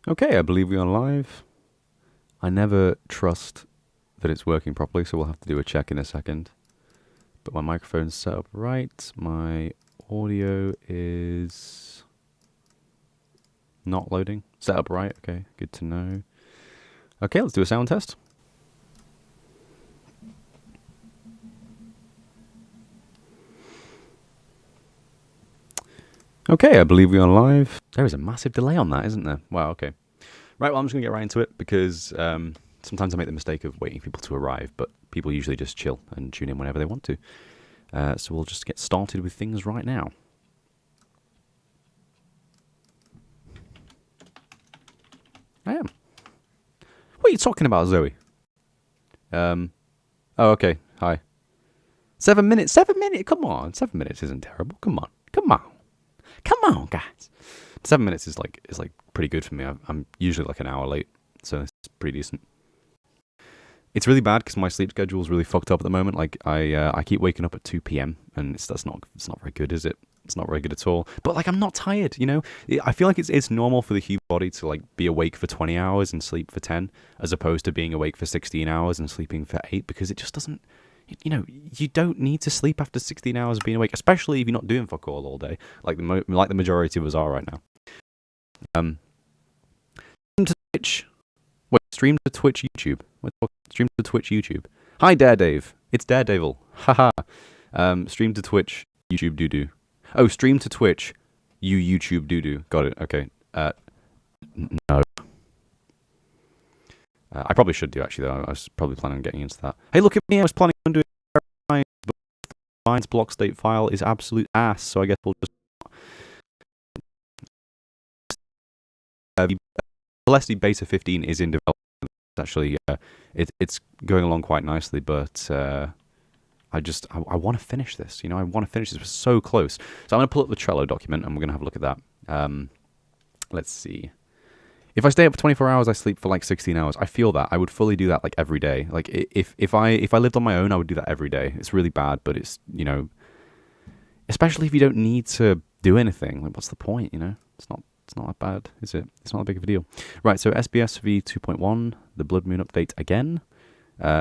Okay, I believe we are live. I never trust that it's working properly, so we'll have to do a check in a second. But my microphone's set up right. My audio is not loading. Set up right. Okay, good to know. Okay, let's do a sound test. Okay, I believe we are live. There is a massive delay on that, isn't there? Wow, okay. Right, well, I'm just going to get right into it because sometimes I make the mistake of waiting for people to arrive, but people usually just chill and tune in whenever they want to. So we'll just get started with things right now. I am. What are you talking about, Zoe? Oh, okay. Hi. 7 minutes. 7 minutes. Come on. 7 minutes isn't terrible. Come on. Come on. Come on, guys. 7 minutes is like pretty good for me. I'm usually like an hour late, so it's pretty decent. It's really bad because my sleep schedule is really fucked up at the moment. Like I keep waking up at 2 p.m. and it's not very good, is it? It's not very good at all. But like I'm not tired, you know. I feel like it's normal for the human body to like be awake for 20 hours and sleep for 10, as opposed to being awake for 16 hours and sleeping for 8, because it just doesn't. You know, you don't need to sleep after 16 hours of being awake, especially if you're not doing fuck all day, like the majority of us are right now. Stream to Twitch. Wait, stream to Twitch YouTube. Stream to Twitch YouTube. Hi, Daredave. It's Daredevil. Haha. Stream to Twitch YouTube doo-doo. Oh, stream to Twitch you YouTube doo-doo. Got it. Okay. No. I probably should do, actually, though. I was probably planning on getting into that. Hey, look at me. I was planning on doing but Mine's block state file is absolute ass, so I guess we'll just... Celeste Beta 15 is in development. Actually, it's going along quite nicely, but I want to finish this. You know, I want to finish this. We're so close. So I'm going to pull up the Trello document, and we're going to have a look at that. Let's see. If I stay up for 24 hours, I sleep for like 16 hours. I feel that. I would fully do that like every day. Like if I lived on my own, I would do that every day. It's really bad, but it's, you know, especially if you don't need to do anything. Like, what's the point, you know? It's not that bad, is it? It's not that big of a deal. Right, so SBSV 2.1, the Bloodmoon update again.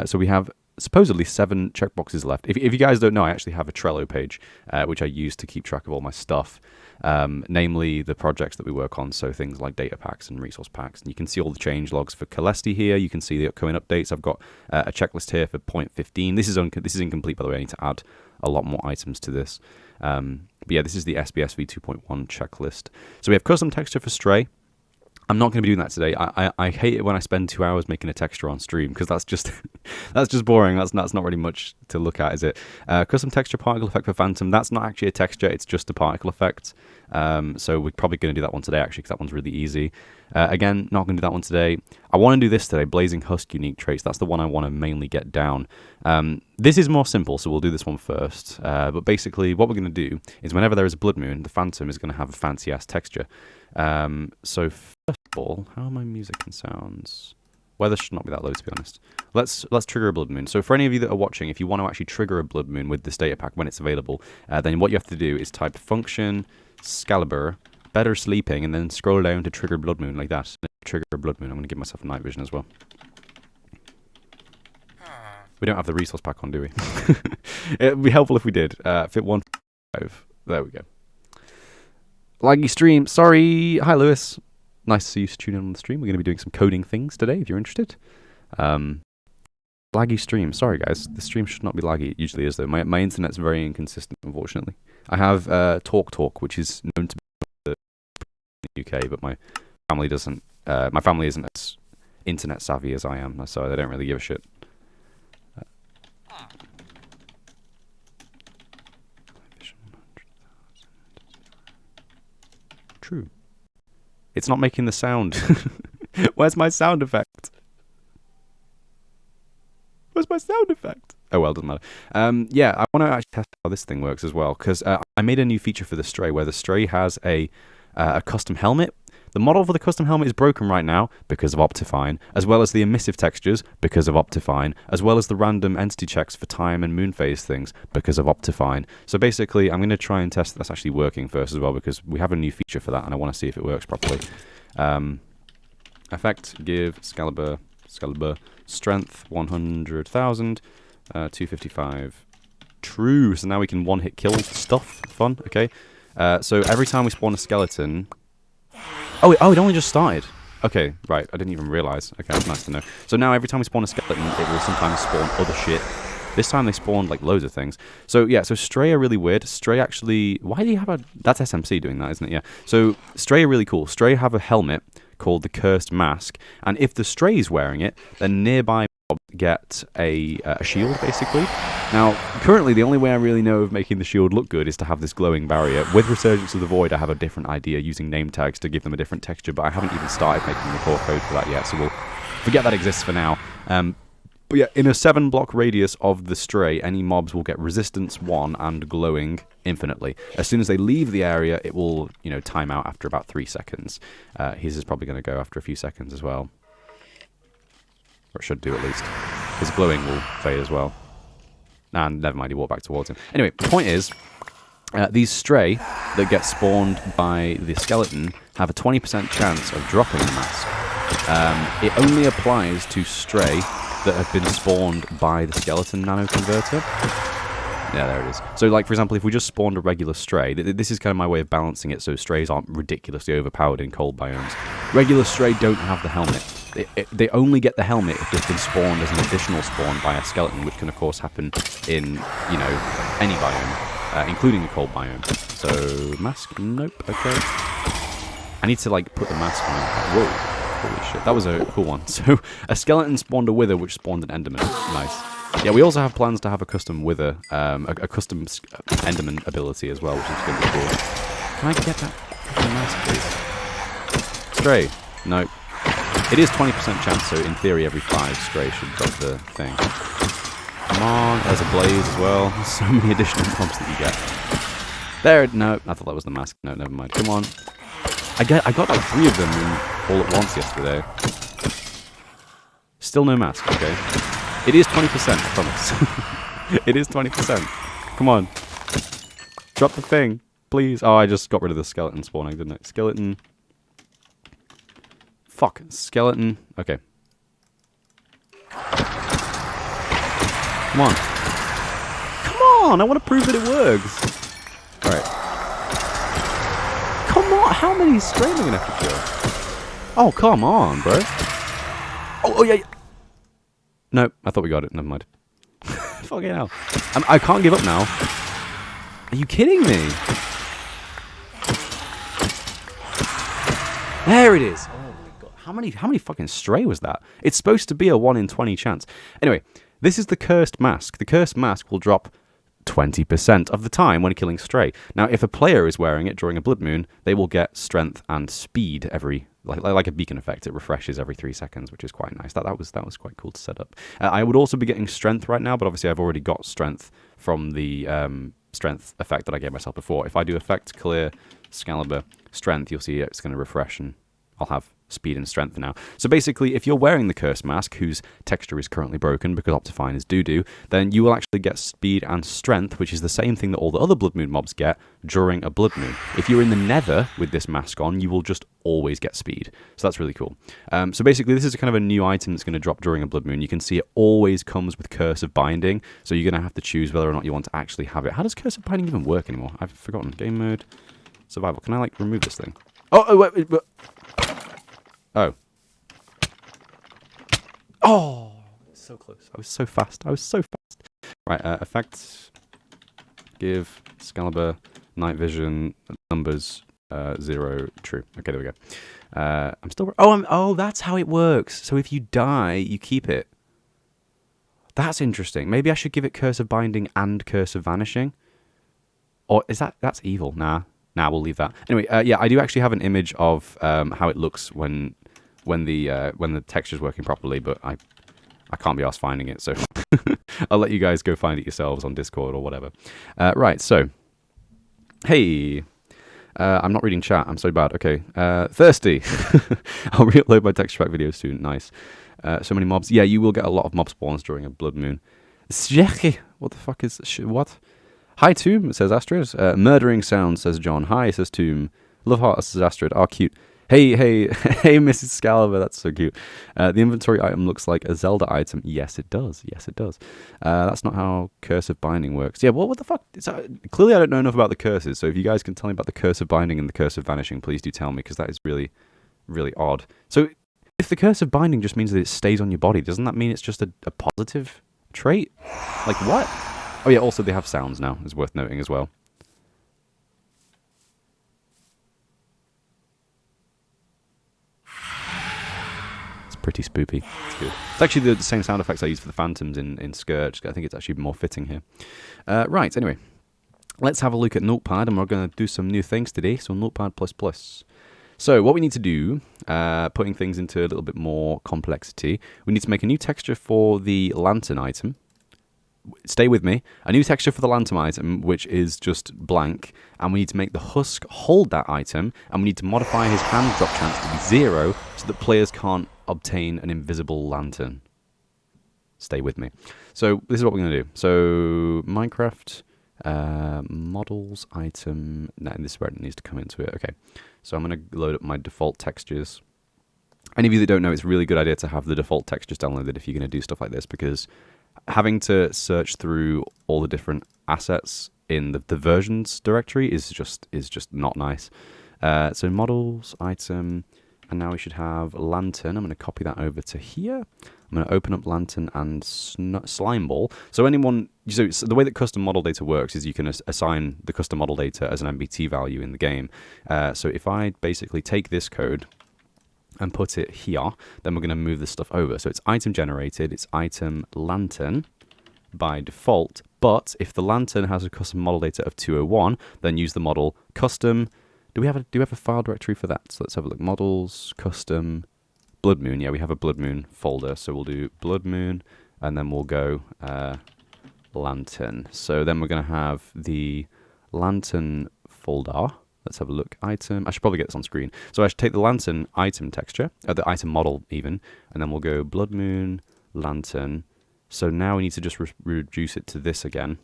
So we have supposedly 7 checkboxes left. If you guys don't know, I actually have a Trello page, which I use to keep track of all my stuff, namely the projects that we work on, so things like data packs and resource packs. And you can see all the change logs for Celeste here. You can see the upcoming updates. I've got a checklist here for 0.15. This is incomplete, by the way. I need to add a lot more items to this. But yeah, this is the SBSV 2.1 checklist. So we have custom texture for Stray. I'm not going to be doing that today. I hate it when I spend 2 hours making a texture on stream, because that's just that's just boring. That's not really much to look at, is it? Custom texture particle effect for Phantom. That's not actually a texture. It's just a particle effect. So we're probably going to do that one today, actually, because that one's really easy. Again, not going to do that one today. I want to do this today, Blazing Husk unique traits. That's the one I want to mainly get down. This is more simple, so we'll do this one first. But basically, what we're going to do is whenever there is a blood moon, the Phantom is going to have a fancy-ass texture. So first of all, how are my music and sounds? Weather should not be that low, to be honest. Let's trigger a blood moon. So for any of you that are watching, if you want to actually trigger a blood moon with this data pack when it's available, then what you have to do is type function Scalibur better sleeping and then scroll down to trigger blood moon like that. Trigger a blood moon. I'm going to give myself night vision as well. We don't have the resource pack on, do we? It'd be helpful if we did. Fit 1.5. There we go. Laggy stream. Sorry. Hi, Lewis. Nice to see you tune in on the stream. We're going to be doing some coding things today, if you're interested. Laggy stream. Sorry, guys. The stream should not be laggy. It usually is, though. My internet's very inconsistent, unfortunately. I have TalkTalk, which is known to be in the UK, but my family doesn't. My family isn't as internet savvy as I am, so they don't really give a shit. True. It's not making the sound. Where's my sound effect? Where's my sound effect? Oh well, doesn't matter. Yeah, I want to actually test how this thing works as well, because I made a new feature for the Stray where the Stray has a custom helmet. The model for the custom helmet is broken right now because of Optifine, as well as the emissive textures because of Optifine, as well as the random entity checks for time and moon phase things because of Optifine. So basically, I'm going to try and test that's actually working first as well, because we have a new feature for that and I want to see if it works properly. effect, give Excalibur strength 100,000, 255 true. So now we can one-hit kill stuff. Fun, okay. So every time we spawn a skeleton... Oh, it only just started. Okay, right, I didn't even realise. Okay, that's nice to know. So now every time we spawn a skeleton, it will sometimes spawn other shit. This time they spawned, like, loads of things. So, yeah, so Stray are really weird. Stray actually... Why do you have a... That's SMC doing that, isn't it? Yeah. So, Stray are really cool. Stray have a helmet called the Cursed Mask, and if the Stray is wearing it, then nearby mobs get a shield, basically. Now, currently, the only way I really know of making the shield look good is to have this glowing barrier. With Resurgence of the Void, I have a different idea, using name tags to give them a different texture, but I haven't even started making the core code for that yet, so we'll forget that exists for now. But yeah, in a 7-block radius of the Stray, any mobs will get resistance 1 and glowing infinitely. As soon as they leave the area, it will, time out after about 3 seconds. His is probably going to go after a few seconds as well. Or it should do at least. His glowing will fade as well. And never mind, he walked back towards him. Anyway, the point is, these Stray that get spawned by the skeleton have a 20% chance of dropping the mask. It only applies to Stray that have been spawned by the skeleton nano converter. Yeah, there it is. So, like, for example, if we just spawned a regular Stray, this is kind of my way of balancing it so Strays aren't ridiculously overpowered in cold biomes. Regular Stray don't have the helmet. They only get the helmet if they've been spawned as an additional spawn by a skeleton, which can, of course, happen in, any biome, including the cold biome. So, mask? Nope. Okay. I need to, like, put the mask on. Whoa. Holy shit, that was a cool one. So, a skeleton spawned a Wither, which spawned an Enderman. Nice. Yeah, we also have plans to have a custom Wither, a custom Enderman ability as well, which is going to be cool. Can I get that mask, please? Stray. No. It is 20% chance, so in theory every 5 Stray should drop the thing. Come on, there's a Blaze as well. There's so many additional mobs that you get. There, no, I thought that was the mask. No, never mind. Come on. I got like 3 of them all at once yesterday. Still no mask, okay. It is 20%, I promise. It is 20%. Come on. Drop the thing, please. Oh, I just got rid of the skeleton spawning, didn't I? Skeleton. Fuck, skeleton. Okay. Come on. Come on, I want to prove that it works. Alright. Come on, how many Stray am I going to have to kill? Oh, come on, bro. Oh, yeah. No, I thought we got it. Never mind. Fucking hell. I can't give up now. Are you kidding me? There it is. Oh my god. How many fucking Stray was that? It's supposed to be a 1 in 20 chance. Anyway, this is the Cursed Mask. The Cursed Mask will drop 20% of the time when killing Stray. Now, if a player is wearing it during a Bloodmoon, they will get strength and speed every... Like a beacon effect, it refreshes every 3 seconds, which is quite nice. That was quite cool to set up. I would also be getting strength right now, but obviously I've already got strength from the strength effect that I gave myself before. If I do effect, clear, Excalibur, strength, you'll see it's going to refresh, and I'll have speed and strength now. So basically, if you're wearing the Cursed Mask, whose texture is currently broken because Optifine is doo-doo, then you will actually get speed and strength, which is the same thing that all the other Bloodmoon mobs get during a Bloodmoon. If you're in the Nether with this mask on, you will just always get speed. So that's really cool. So basically, this is kind of a new item that's going to drop during a Bloodmoon. You can see it always comes with Curse of Binding, so you're going to have to choose whether or not you want to actually have it. How does Curse of Binding even work anymore? I've forgotten. Game mode, survival. Can I, like, remove this thing? Oh, wait. Oh. Oh! So close. I was so fast. Right, effects. Give Excalibur, night vision, numbers, 0, true. Okay, there we go. I'm still... Oh, that's how it works. So if you die, you keep it. That's interesting. Maybe I should give it Curse of Binding and Curse of Vanishing. Or is that... That's evil. Nah, we'll leave that. Anyway, yeah, I do actually have an image of how it looks when the texture's working properly, but I can't be asked finding it, so I'll let you guys go find it yourselves on Discord or whatever. Right, so, hey, I'm not reading chat, I'm so bad. Okay, thirsty. I'll re-upload my texture pack videos soon. Nice. So many mobs. Yeah, you will get a lot of mob spawns during a Bloodmoon. What the fuck is... What? Hi, Tomb, says Astrid. Murdering sound, says John. Hi, says Tomb. Love heart, says Astrid. Ah, cute. Hey, hey, hey, Mrs. Scaliver, that's so cute. The inventory item looks like a Zelda item. Yes, it does. Yes, it does. That's not how Cursive Binding works. Yeah, what the fuck? Clearly, I don't know enough about the curses, so if you guys can tell me about the Cursive Binding and the Cursive Vanishing, please do tell me, because that is really, really odd. So, if the Cursive Binding just means that it stays on your body, doesn't that mean it's just a positive trait? Like, what? Oh, yeah, also they have sounds now, is worth noting as well. Pretty spoopy. It's good. It's actually the same sound effects I used for the Phantoms in Scourge. I think it's actually more fitting here. Right, anyway. Let's have a look at Notepad, and we're going to do some new things today. So Notepad++. So what we need to do, putting things into a little bit more complexity, we need to make a new texture for the lantern item. Stay with me. A new texture for the lantern item, which is just blank, and we need to make the husk hold that item, and we need to modify his hand drop chance to be 0 so that players can't obtain an invisible lantern. Stay with me. So this is what we're going to do. So Minecraft models item. No, this is where it needs to come into it. Okay. So I'm going to load up my default textures. Any of you that don't know, it's a really good idea to have the default textures downloaded if you're going to do stuff like this, because having to search through all the different assets in the versions directory is just not nice. So models, item, and now we should have lantern. I'm going to copy that over to here. I'm going to open up lantern and slime ball. So so the way that custom model data works is you can assign the custom model data as an MBT value in the game. So if I basically take this code and put it here, then we're going to move this stuff over. So it's item generated, it's item lantern by default, but if the lantern has a custom model data of 201, then use the model custom. Do we have a file directory for that? So let's have a look. Models, custom, Bloodmoon. Yeah, we have a Bloodmoon folder. So we'll do Bloodmoon, and then we'll go lantern. So then we're going to have the lantern folder. Let's have a look. Item. I should probably get this on screen. So I should take the lantern item texture, the item model even, and then we'll go Bloodmoon, lantern. So now we need to just reduce it to this again.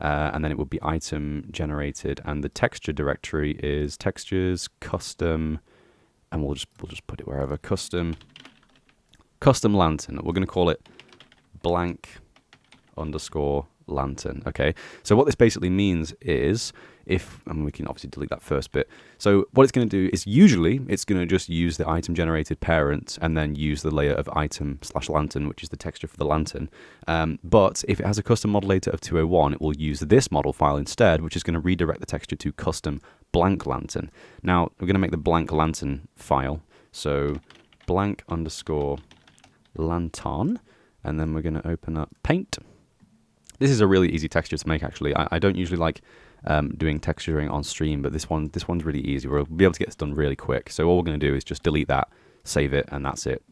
And then it would be item generated, and the texture directory is textures, custom, and we'll just put it wherever. Custom lantern. We're going to call it blank _ lantern. Okay, so what this basically means is and we can obviously delete that first bit. So what it's going to do is usually it's going to just use the item generated parent and then use the layer of item / lantern, which is the texture for the lantern. But if it has a custom model data of 201, it will use this model file instead, which is going to redirect the texture to custom blank lantern. Now we're going to make the blank lantern file. So blank _ lantern, and then we're going to open up paint. This is a really easy texture to make, actually. I don't usually like doing texturing on stream, but this one's really easy. We'll be able to get this done really quick. So all we're going to do is just delete that, save it, and that's it.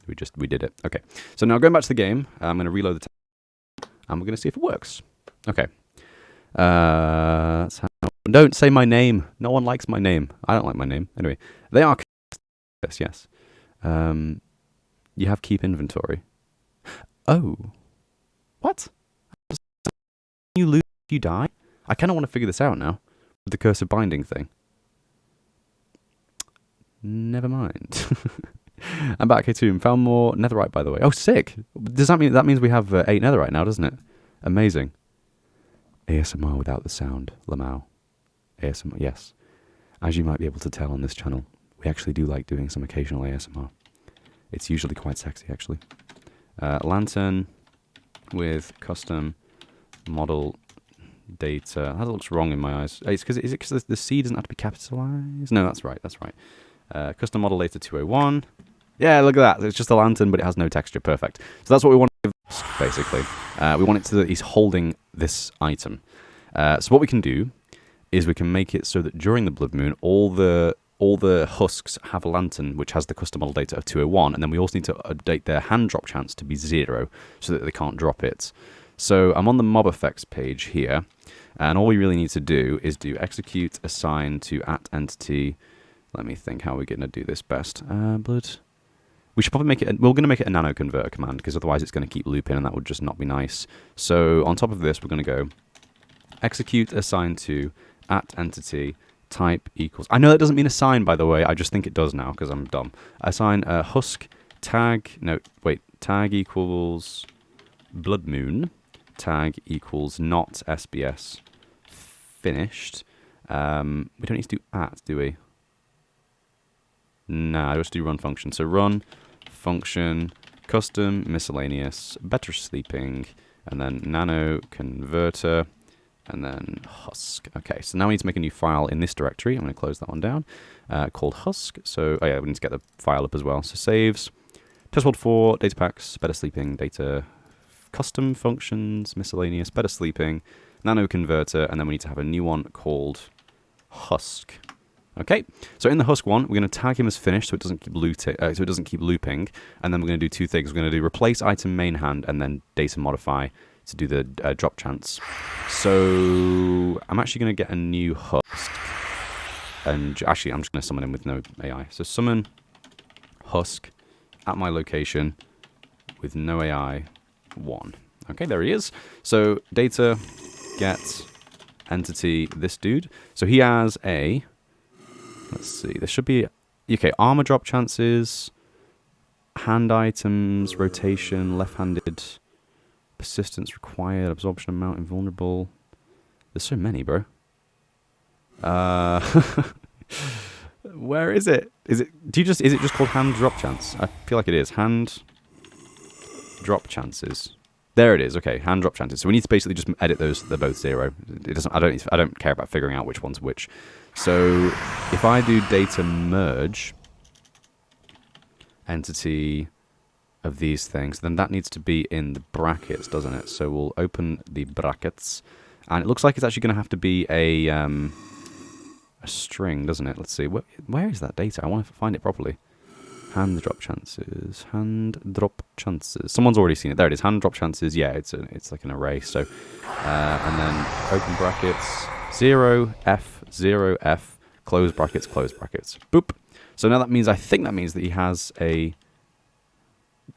We did it. Okay. So now going back to the game, I'm going to reload the text, and we're going to see if it works. Okay. Don't say my name. No one likes my name. I don't like my name. Anyway, they are yes. You have keep inventory. Oh. What? You lose if you die? I kind of want to figure this out now with the cursive binding thing. Never mind. I'm back here too. Found more netherite, by the way. Oh, sick. Does that means we have 8 netherite now, doesn't it? Amazing. ASMR without the sound, Lamau. ASMR, yes. As you might be able to tell on this channel, we actually do like doing some occasional ASMR. It's usually quite sexy, actually. Lantern with custom model data. That looks wrong in my eyes. Is it because the C doesn't have to be capitalized? No, that's right. Custom model data 201. Yeah, look at that. It's just a lantern, but it has no texture. Perfect. So that's what we want to give, basically. We want it so that he's holding this item. So what we can do is we can make it so that during the blood moon, all the husks have a lantern, which has the custom model data of 201, and then we also need to update their hand drop chance to be 0 so that they can't drop it. So I'm on the mob effects page here, and all we really need to do is do execute assign to @entity. Let me think how we're going to do this best. Blood. We should probably make it. We're going to make it a nano converter command, because otherwise it's going to keep looping, and that would just not be nice. So on top of this, we're going to go execute assign to @entity type equals. I know that doesn't mean assign, by the way. I just think it does now because I'm dumb. Assign husk tag. No, wait. Tag equals Bloodmoon. Tag equals not SBS finished. We don't need to do at, do we? Nah, just do run function. So run function custom miscellaneous better sleeping and then nano converter and then husk. Okay, so now we need to make a new file in this directory. I'm going to close that one down. Called husk. So oh yeah, we need to get the file up as well. So saves test world 4 data packs better sleeping data custom functions miscellaneous better sleeping nano converter, and then we need to have a new one called husk. Okay, so in the husk one, we're going to tag him as finished so it doesn't keep looping, and then we're going to do two things. We're going to do replace item main hand and then data modify to do the drop chance. So I'm actually going to get a new husk, and actually I'm just going to summon him with no AI. So summon husk at my location with no AI 1. Okay, there he is. So data get entity this dude. So he has a, let's see, there should be, okay, armor drop chances, hand items, rotation, left-handed, persistence required, absorption amount, invulnerable. There's so many, bro. Where is it? Is it is it just called hand drop chance? I feel like it is. Hand drop chances. There it is. Okay, hand drop chances. So we need to basically just edit those. They're both 0. It doesn't. I don't care about figuring out which one's which. So if I do data merge entity of these things, then that needs to be in the brackets, doesn't it? So we'll open the brackets, and it looks like it's actually going to have to be a string, doesn't it? Let's see. Where is that data? I want to find it properly. Hand drop chances. Hand drop chances. Someone's already seen it. There it is. Hand drop chances. Yeah, it's like an array. So, and then open brackets. 0f close brackets. Boop. So now that means I think that means that he has a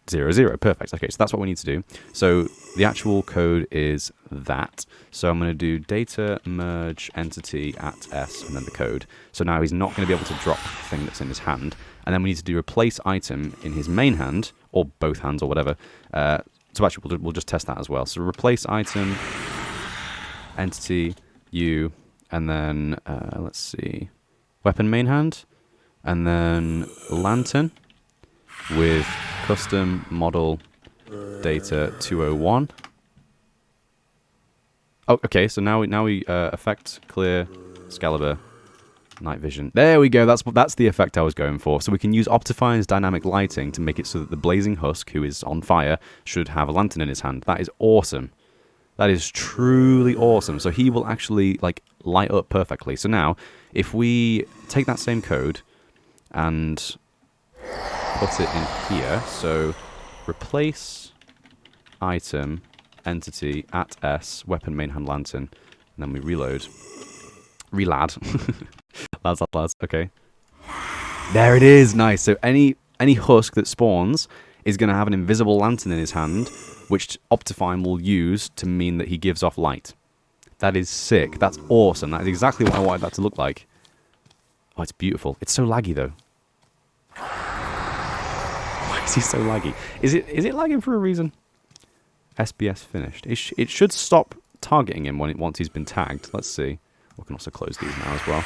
0, 0. Perfect. Okay, so that's what we need to do. So the actual code is that. So I'm going to do data merge entity at s and then the code. So now he's not going to be able to drop the thing that's in his hand. And then we need to do replace item in his main hand, or both hands, or whatever. So actually, we'll just test that as well. So replace item, entity, u, and then, let's see, weapon main hand, and then lantern with custom model data 201. Oh, okay, so now we effect, clear, Excalibur, night vision. There we go. That's the effect I was going for. So we can use Optifier's dynamic lighting to make it so that the blazing husk, who is on fire, should have a lantern in his hand. That is awesome. That is truly awesome. So he will actually like light up perfectly. So now, if we take that same code and put it in here, so replace item entity at s weapon main hand lantern, and then we reload. Relad. lads. Okay. There it is. Nice. So any husk that spawns is going to have an invisible lantern in his hand, which Optifine will use to mean that he gives off light. That is sick. That's awesome. That is exactly what I wanted that to look like. Oh, it's beautiful. It's so laggy, though. Why is he so laggy? Is it lagging for a reason? SBS finished. It should stop targeting him once he's been tagged. Let's see. We can also close these now as well.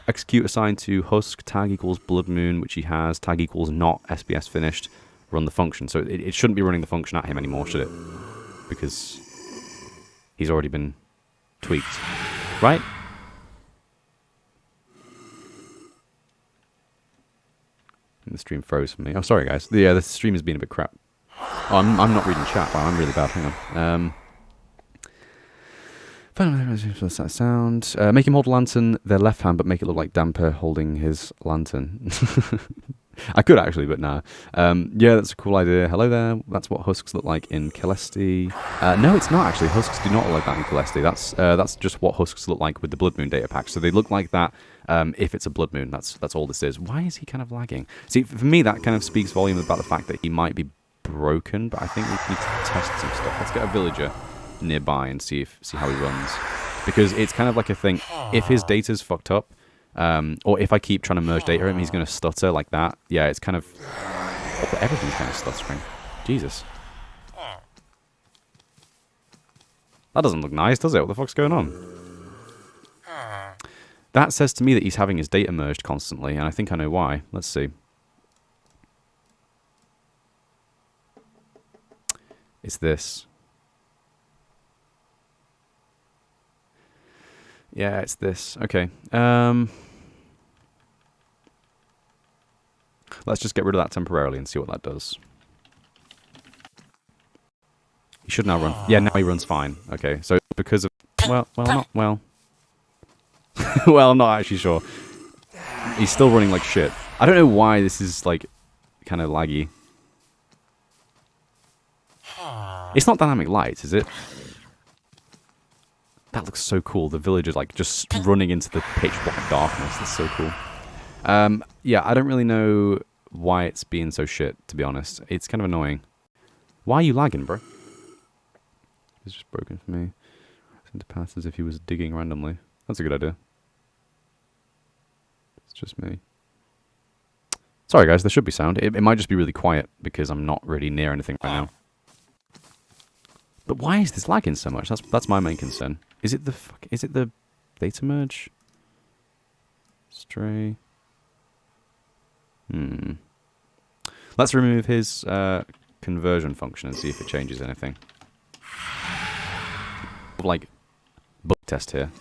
Execute assigned to husk, tag equals Bloodmoon, which he has, tag equals not SBS finished, run the function. So it shouldn't be running the function at him anymore, should it? Because he's already been tweaked, right? And the stream froze for me. Oh, sorry, guys. Yeah, the stream has been a bit crap. Oh, I'm not reading chat. Wow, I'm really bad. Hang on. Sound. Make him hold a lantern, their left hand, but make it look like Damper holding his lantern. I could actually, but nah. Yeah, that's a cool idea. Hello there. That's what husks look like in Celesti. No, it's not actually. Husks do not look like that in Celesti. That's just what husks look like with the Bloodmoon data pack. So they look like that if it's a Bloodmoon. That's all this is. Why is he kind of lagging? See, for me, that kind of speaks volume about the fact that he might be broken, but I think we need to test some stuff. Let's get a villager nearby and see how he runs. because it's kind of like a thing. If his data's fucked up, or if I keep trying to merge data him, he's going to stutter like that. Yeah, it's kind of... Everything's kind of stuttering. Jesus. That doesn't look nice, does it? What the fuck's going on? That says to me that he's having his data merged constantly, and I think I know why. Let's see. It's this. Yeah, it's this. Okay. Let's just get rid of that temporarily and see what that does. He should now run. Yeah, now he runs fine. Okay, so because of... Well, not... Well... well, I'm not actually sure. He's still running like shit. I don't know why this is, like, kind of laggy. It's not dynamic lights, is it? That looks so cool. The villagers, like, just running into the pitch black darkness. That's so cool. Yeah, I don't really know why it's being so shit, to be honest. It's kind of annoying. Why are you lagging, bro? It's just broken for me. Seemed to pass as if he was digging randomly. That's a good idea. It's just me. Sorry, guys, there should be sound. It might just be really quiet because I'm not really near anything right now. But why is this lagging so much? That's my main concern. Is it the data merge? Stray. Let's remove his conversion function and see if it changes anything. Like, bug test here.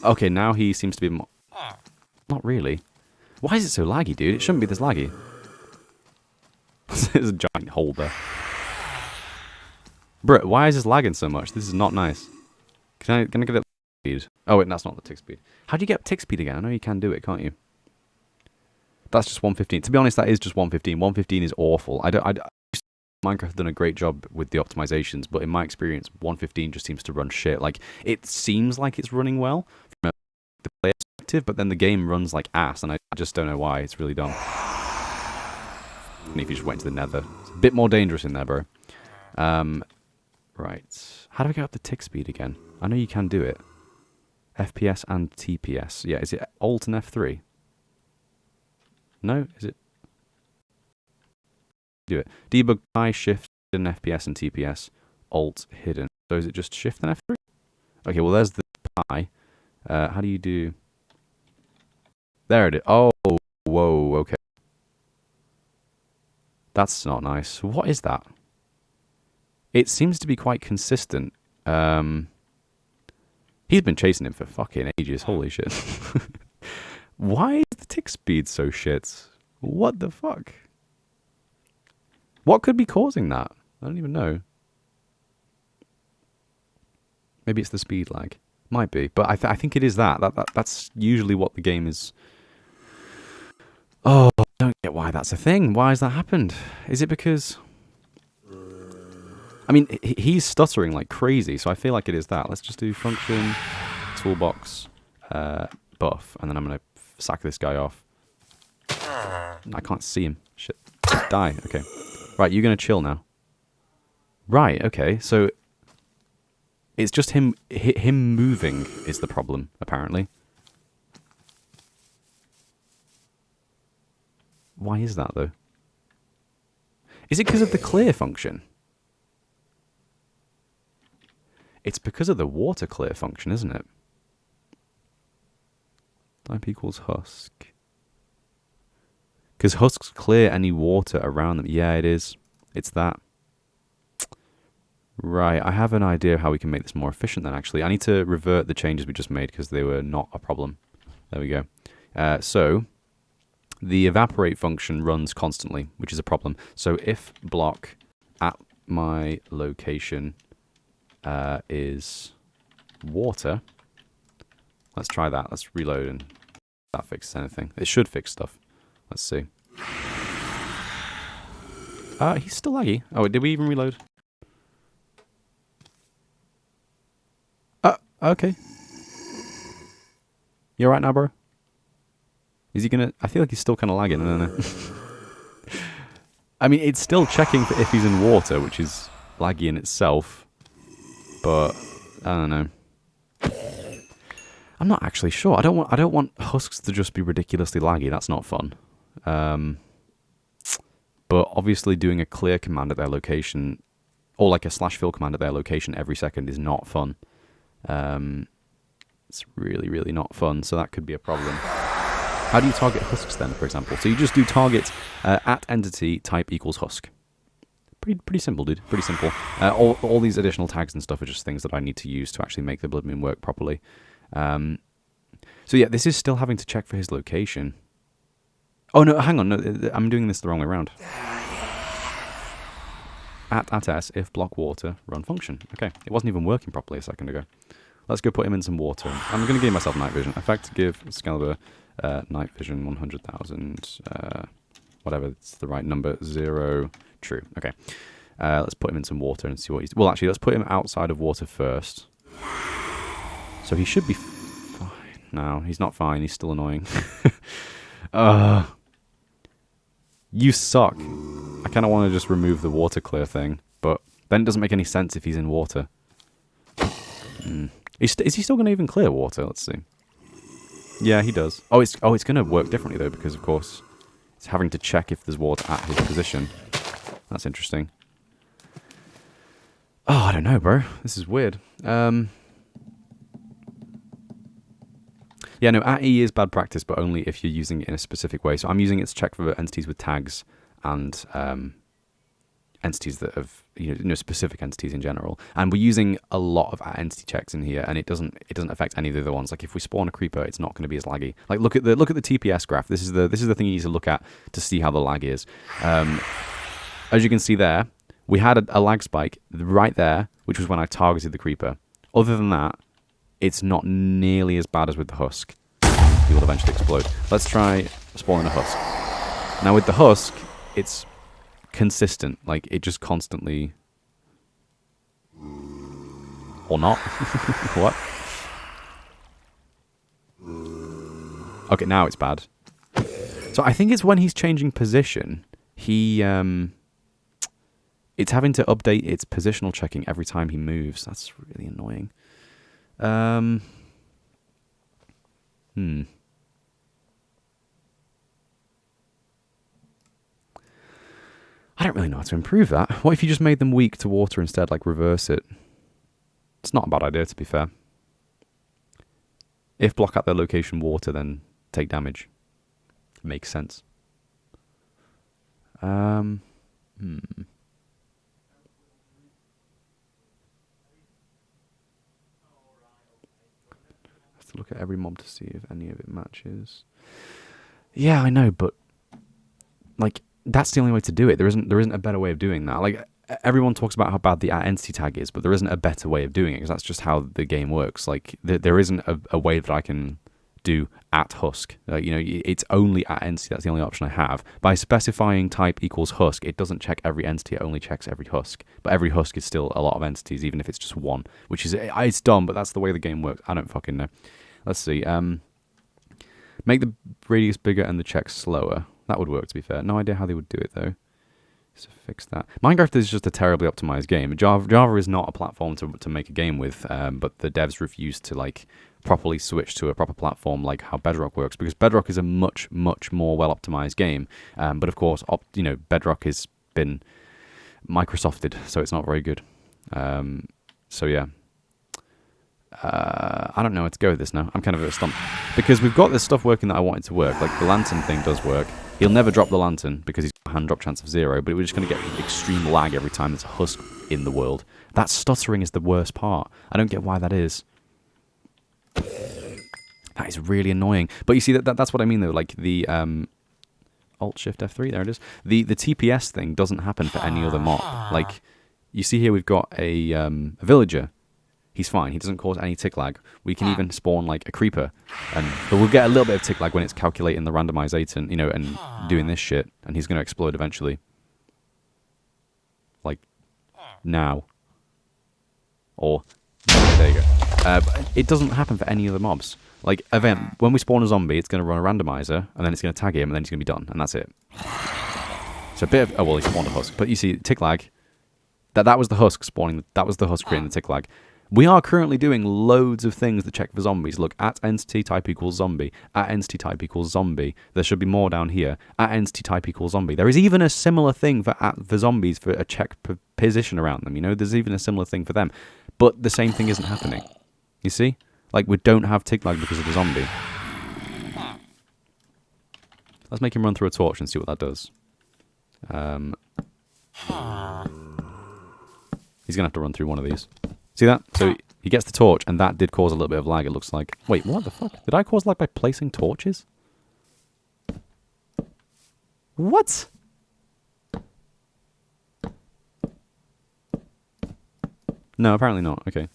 Okay, now he seems to be more... Not really. Why is it so laggy, dude? It shouldn't be this laggy. There's a giant hole there. Bro, why is this lagging so much? This is not nice. Can I get it speed? Oh wait, that's not the tick speed. How do you get tick speed again? I know you can do it, can't you? That's just 115. To be honest, that is just 115. 115 is awful. Minecraft has done a great job with the optimizations, but in my experience, 115 just seems to run shit. Like, it seems like it's running well from the player perspective, but then the game runs like ass, and I just don't know why. It's really dumb. And if you just went to the nether. It's a bit more dangerous in there, bro. Right. How do I get up the tick speed again? I know you can do it. FPS and TPS. Yeah, is it Alt and F3? No? Is it? Do it. Debug I, Shift, and FPS and TPS. Alt, hidden. So is it just Shift and F3? Okay, well there's the pi. How do you do... There it is. Oh, whoa, okay. That's not nice. What is that? It seems to be quite consistent. He's been chasing him for fucking ages. Holy shit. Why is the tick speed so shit? What the fuck? What could be causing that? I don't even know. Maybe it's the speed lag. Might be, but I think it is that. That's usually what the game is... Oh, I don't get why that's a thing. Why has that happened? Is it because... I mean, he's stuttering like crazy, so I feel like it is that. Let's just do function, toolbox, buff, and then I'm going to sack this guy off. I can't see him. Shit. Die. Okay. Right, you're going to chill now. Right, okay. So it's just him moving is the problem, apparently. Why is that, though? Is it because of the clear function? It's because of the water clear function, isn't it? Type equals husk. Because husks clear any water around them. Yeah, it is. It's that. Right, I have an idea of how we can make this more efficient then, actually. I need to revert the changes we just made because they were not a problem. There we go. So, the evaporate function runs constantly, which is a problem. So if block at my location is water, let's try that. Let's reload and that fixes anything. It should fix stuff. Let's see. He's still laggy. Oh, did we even reload? Okay. You alright now, bro? Is he gonna... I feel like he's still kind of lagging. I don't know. I mean, it's still checking for if he's in water, which is laggy in itself. But, I don't know. I'm not actually sure. I don't want husks to just be ridiculously laggy. That's not fun. But obviously doing a clear command at their location, or like a /fill command at their location every second is not fun. It's really, really not fun, so that could be a problem. How do you target husks then, for example? So you just do target at entity type equals husk. Pretty simple, dude. Pretty simple. All these additional tags and stuff are just things that I need to use to actually make the Bloodmoon work properly. So yeah, this is still having to check for his location. Oh no, hang on, no, I'm doing this the wrong way around. At s if block water run function. Okay, it wasn't even working properly a second ago. Let's go put him in some water. I'm going to give myself night vision. Effect give Excalibur night vision 100,000. Whatever, it's the right number. 0. True. Okay. Let's put him in some water and see what he's... Well, actually, let's put him outside of water first. So he should be fine. No, he's not fine. He's still annoying. You suck. I kind of want to just remove the water clear thing, but then it doesn't make any sense if he's in water. Is he still going to even clear water? Let's see. Yeah, he does. Oh, it's going to work differently, though, because, of course, it's having to check if there's water at his position. That's interesting. Oh, I don't know, bro. This is weird. Yeah, no, at E is bad practice, but only if you're using it in a specific way. So I'm using it to check for entities with tags and entities that have, specific entities in general. And we're using a lot of entity checks in here, and it doesn't affect any of the other ones. Like if we spawn a creeper, it's not going to be as laggy. Like look at the TPS graph. This is the thing you need to look at to see how the lag is. As you can see there, we had a lag spike right there, which was when I targeted the creeper. Other than that, it's not nearly as bad as with the husk. He will eventually explode. Let's try spawning a husk. Now with the husk, it's consistent. Like it just constantly... Or not. What? Okay, now it's bad. So I think it's when he's changing position, it's having to update its positional checking every time he moves. That's really annoying. I don't really know how to improve that. What if you just made them weak to water instead, like reverse it? It's not a bad idea, to be fair. If block at their location water, then take damage. Makes sense. Let's look at every mob to see if any of it matches. Yeah, I know, but like that's the only way to do it. There isn't a better way of doing that. Like everyone talks about how bad the entity tag is, but there isn't a better way of doing it because that's just how the game works. Like there isn't a way that I can do at husk. It's only at entity. That's the only option I have. By specifying type equals husk, it doesn't check every entity. It only checks every husk. But every husk is still a lot of entities, even if it's just one. Which is it's dumb, but that's the way the game works. I don't fucking know. Let's see. Make the radius bigger and the checks slower. That would work, to be fair. No idea how they would do it, though. So fix that. Minecraft is just a terribly optimized game. Java is not a platform to make a game with, but the devs refuse to like properly switch to a proper platform like how Bedrock works, because Bedrock is a much, much more well-optimized game. But of course, Bedrock has been Microsofted, so it's not very good. So yeah. I don't know where to go with this now. I'm kind of at a stump. Because we've got this stuff working that I wanted to work. Like the lantern thing does work. He'll never drop the lantern because he's got a hand drop chance of 0, but we're just going to get extreme lag every time there's a husk in the world. That stuttering is the worst part. I don't get why that is. That is really annoying. But you see, that's what I mean though. Like the Alt-Shift-F3, there it is. The TPS thing doesn't happen for any other mob. Like, you see here we've got a villager. He's fine. He doesn't cause any tick lag. We can even spawn like a creeper, but we'll get a little bit of tick lag when it's calculating the randomization, and doing this shit, and he's going to explode eventually. Like now, or there you go. But it doesn't happen for any other mobs. Like when we spawn a zombie, it's going to run a randomizer, and then it's going to tag him, and then he's going to be done, and that's it. So a bit of he spawned a husk, but you see tick lag. That was the husk spawning. That was the husk creating the tick lag. We are currently doing loads of things that check for zombies. Look, at entity type equals zombie. At entity type equals zombie. There should be more down here. At entity type equals zombie. There is even a similar thing for zombies for a check position around them. You know, there's even a similar thing for them. But the same thing isn't happening. You see? Like, we don't have tick lag because of the zombie. Let's make him run through a torch and see what that does. He's going to have to run through one of these. See that? So he gets the torch, and that did cause a little bit of lag, it looks like. Wait, what the fuck? Did I cause lag by placing torches? What? No, apparently not. Okay.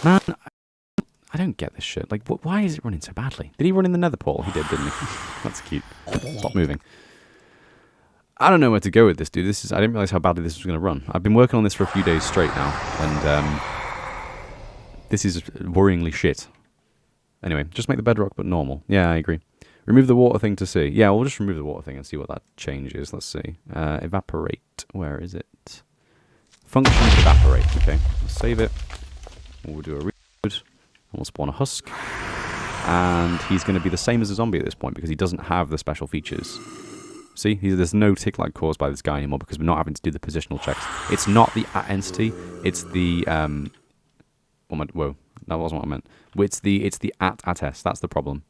Man, I don't get this shit. Like, why is it running so badly? Did he run in the nether portal? He did, didn't he? That's cute. Stop moving. I don't know where to go with this, dude. I didn't realize how badly this was going to run. I've been working on this for a few days straight now, and this is worryingly shit. Anyway, just make the bedrock but normal. Yeah, I agree. Remove the water thing to see. Yeah, we'll just remove the water thing and see what that changes. Let's see. Evaporate. Where is it? Function evaporate. Okay, let's save it. We'll do a reload. And we'll spawn a husk. And he's going to be the same as a zombie at this point because he doesn't have the special features. See, there's no tick lag caused by this guy anymore because we're not having to do the positional checks. It's not the at entity, it's the whoa, that wasn't what I meant. It's the at s. That's the problem.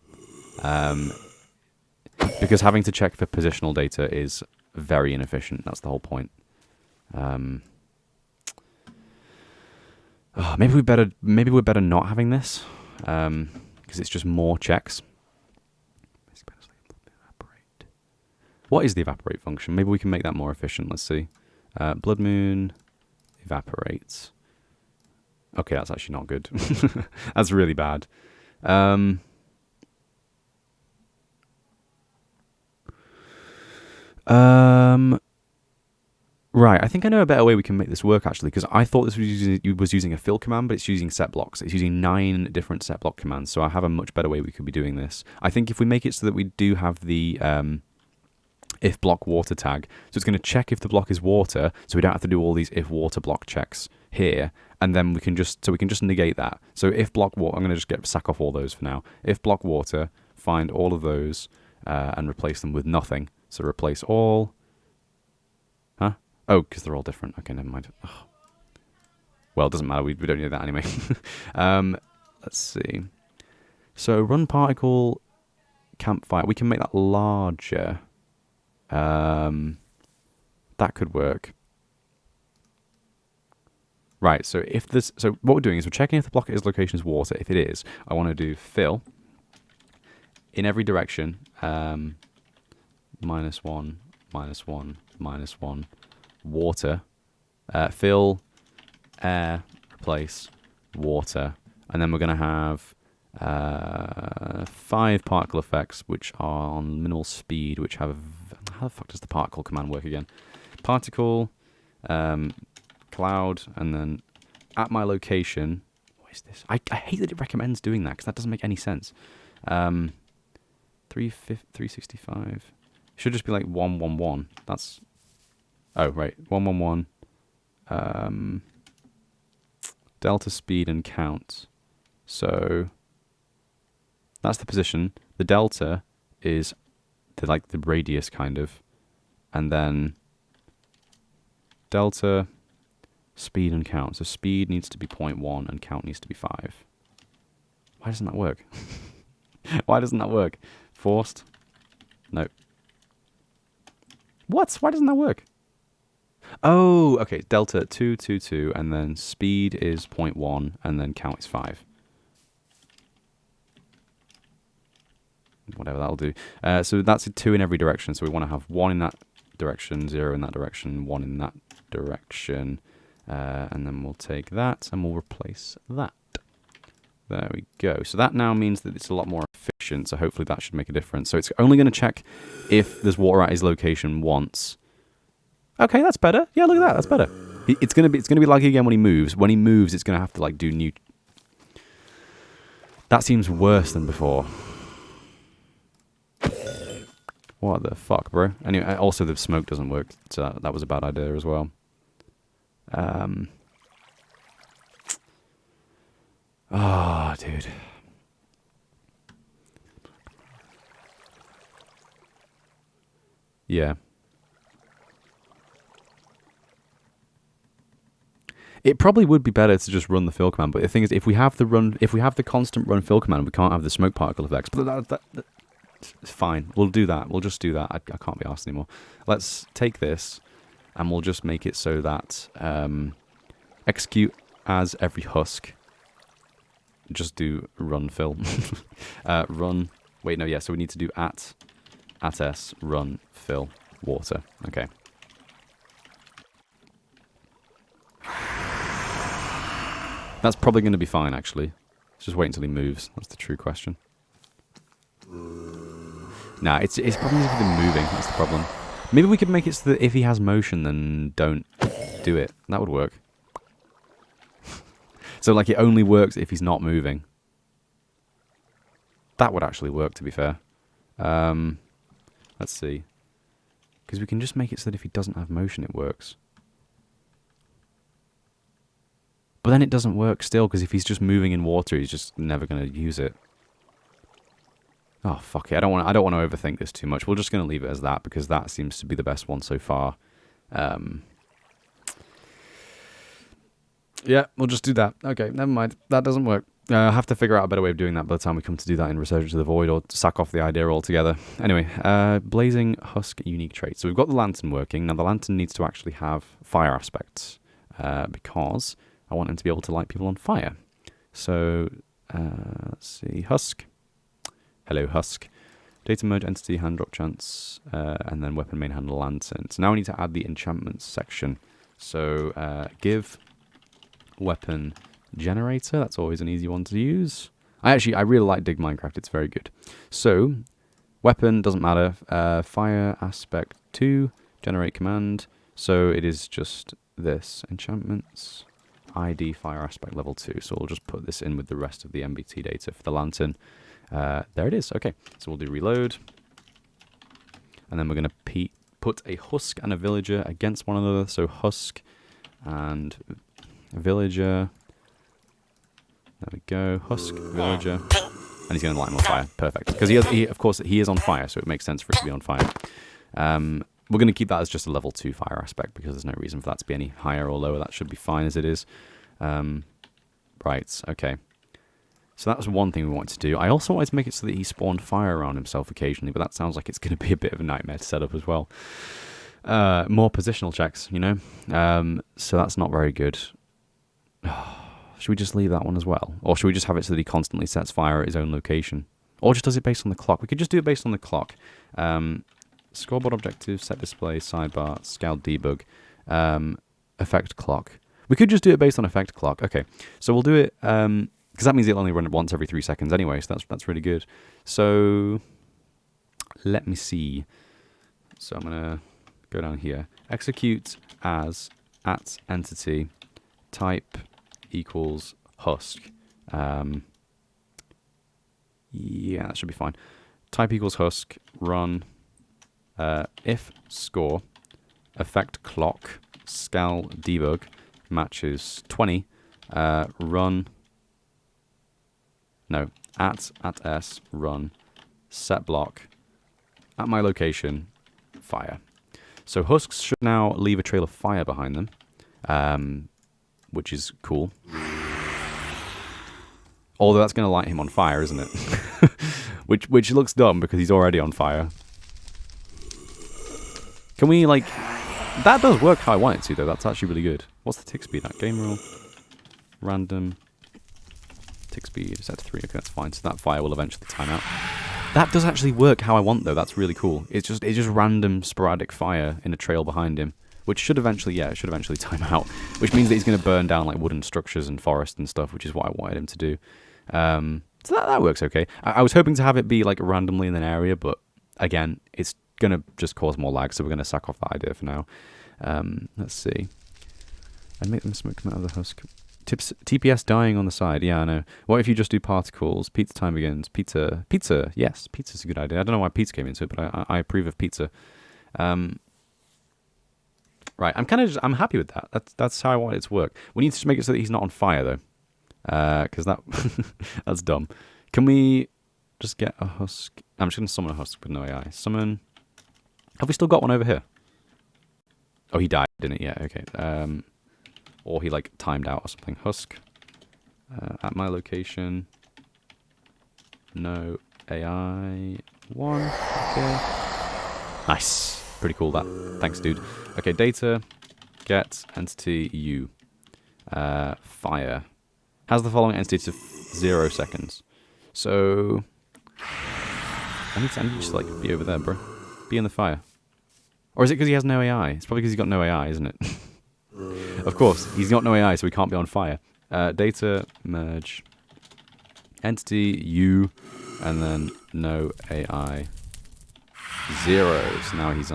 Because having to check for positional data is very inefficient. That's the whole point. Maybe we're better not having this because it's just more checks. What is the evaporate function? Maybe we can make that more efficient. Let's see. Bloodmoon evaporates. Okay, that's actually not good. That's really bad. Right, I think I know a better way we can make this work, actually, because I thought this was using a fill command, but it's using set blocks. It's using 9 different set block commands, so I have a much better way we could be doing this. I think if we make it so that we do have the if block water tag, so it's going to check if the block is water, so we don't have to do all these if water block checks here, and then we can just negate that. So if block water, I'm going to just sack off all those for now. If block water, find all of those and replace them with nothing. So replace all. Huh? Oh, because they're all different. Okay, never mind. Oh. Well, it doesn't matter. We don't need that anyway. Let's see. So run particle campfire. We can make that larger. That could work. Right, so what we're doing is we're checking if the block is location is water. If it is, I want to do fill in every direction. -1, -1, -1, water. Fill, air, replace, water. And then we're going to have 5 particle effects, which are on minimal speed, which have... How the fuck does the particle command work again? Particle, cloud, and then at my location... What is this? I hate that it recommends doing that, because that doesn't make any sense. 365... Should just be like 111. That's... Oh, right. 111. Delta speed and count. So... That's the position. The delta is the radius kind of, and then delta, speed and count. So speed needs to be 0.1 and count needs to be 5. Why doesn't that work? Why doesn't that work? Forced? No. What? Why doesn't that work? Oh, okay. Delta 222, and then speed is 0.1, and then count is 5. Whatever, that'll do. So that's a 2 in every direction. So we want to have 1 in that direction, 0 in that direction, 1 in that direction. And then we'll take that and we'll replace that. There we go. So that now means that it's a lot more efficient. So hopefully that should make a difference. So it's only going to check if there's water at his location once. Okay, that's better. Yeah, look at that. That's better. It's gonna be laggy again when he moves. When he moves, it's gonna have to do new. That seems worse than before. What the fuck, bro? Anyway, also the smoke doesn't work, so that was a bad idea as well. Oh, dude. Yeah. It probably would be better to just run the fill command, but the thing is, if we have the constant run fill command, we can't have the smoke particle effects. But it's fine. We'll do that. We'll just do that. I can't be arsed anymore. Let's take this, and we'll just make it so that execute as every husk. Just do run fill. Run. Wait, no, yeah. So we need to do at s run fill water. Okay. That's probably going to be fine, actually. Let's just wait until he moves. That's the true question. Nah, it's probably with him moving. That's the problem. Maybe we could make it so that if he has motion, then don't do it. That would work. So, like, it only works if he's not moving. That would actually work, to be fair. Let's see. Because we can just make it so that if he doesn't have motion, it works. But then it doesn't work still, because if he's just moving in water, he's just never going to use it. Oh, fuck it. I don't want to overthink this too much. We're just going to leave it as that, because that seems to be the best one so far. Yeah, we'll just do that. Okay, never mind. That doesn't work. I'll have to figure out a better way of doing that by the time we come to do that in Resurgence of the Void, or sack off the idea altogether. Anyway, Blazing Husk unique trait. So we've got the lantern working. Now, the lantern needs to actually have fire aspects, because I want him to be able to light people on fire. So, let's see. Husk. Hello, Husk. Data merge entity, hand drop chance, and then weapon main handle lantern. So now we need to add the enchantments section. So, give weapon generator. That's always an easy one to use. I really like Dig Minecraft. It's very good. So, weapon doesn't matter. Fire aspect 2, generate command. So it is just this. Enchantments. ID fire aspect level 2. So we'll just put this in with the rest of the MBT data for the lantern. There it is. Okay, so we'll do reload. And then we're going to put a husk and a villager against one another. So husk and villager. There we go. Husk, villager. And he's going to light him on fire. Perfect. Because of course, he is on fire, so it makes sense for it to be on fire. We're going to keep that as just a level 2 fire aspect, because there's no reason for that to be any higher or lower. That should be fine as it is. Right, okay. So that was one thing we wanted to do. I also wanted to make it so that he spawned fire around himself occasionally, but that sounds like it's going to be a bit of a nightmare to set up as well. More positional checks, you know? So that's not very good. Should we just leave that one as well? Or should we just have it so that he constantly sets fire at his own location? Or just does it based on the clock? We could just do it based on the clock. Scoreboard objective, set display, sidebar, scout debug, effect clock. We could just do it based on effect clock. Okay, so we'll do it, because that means it'll only run it once every 3 seconds anyway, so that's really good. So, let me see. So I'm going to go down here. Execute as at entity type equals husk. Yeah, that should be fine. Type equals husk, run, if score, effect clock, scal debug, matches 20, run, no, at s, run, set block, at my location, fire. So husks should now leave a trail of fire behind them, which is cool. Although that's going to light him on fire, isn't it? which looks dumb because he's already on fire. Can we, like... That does work how I want it to, though. That's actually really good. What's the tick speed at? Game rule. Random. Tick speed. Set to 3. Okay, that's fine. So that fire will eventually time out. That does actually work how I want, though. That's really cool. It's just random sporadic fire in a trail behind him. Which should eventually, yeah, it should eventually time out. Which means that he's going to burn down, like, wooden structures and forest and stuff, which is what I wanted him to do. So that works okay. I was hoping to have it be, like, randomly in an area, but, again, it's going to just cause more lag, so we're going to sack off that idea for now. Let's see. And make them smoke come out of the husk. TPS dying on the side. Yeah, I know. What if you just do particles? Pizza time begins. Pizza. Yes, pizza's a good idea. I don't know why pizza came into it, but I approve of pizza. Right, I'm happy with that. That's how I want it to work. We need to make it so that he's not on fire though, because that's dumb. Can we just get a husk? I'm just gonna summon a husk with no AI. Summon. Have we still got one over here? Oh, he died, didn't he? Yeah. Okay. Or he like timed out or something. Husk. At my location. No AI. One. Okay. Nice. Pretty cool that. Thanks, dude. Okay, data, get, entity, U. Fire. Has the following entity to 0 seconds. So, I need to just, like, be over there, bro. Be in the fire. Or is it because he has no AI? It's probably because he's got no AI, isn't it? Of course, he's got no AI, so he can't be on fire. Data, merge, entity, U, and then no AI. 0. So now he's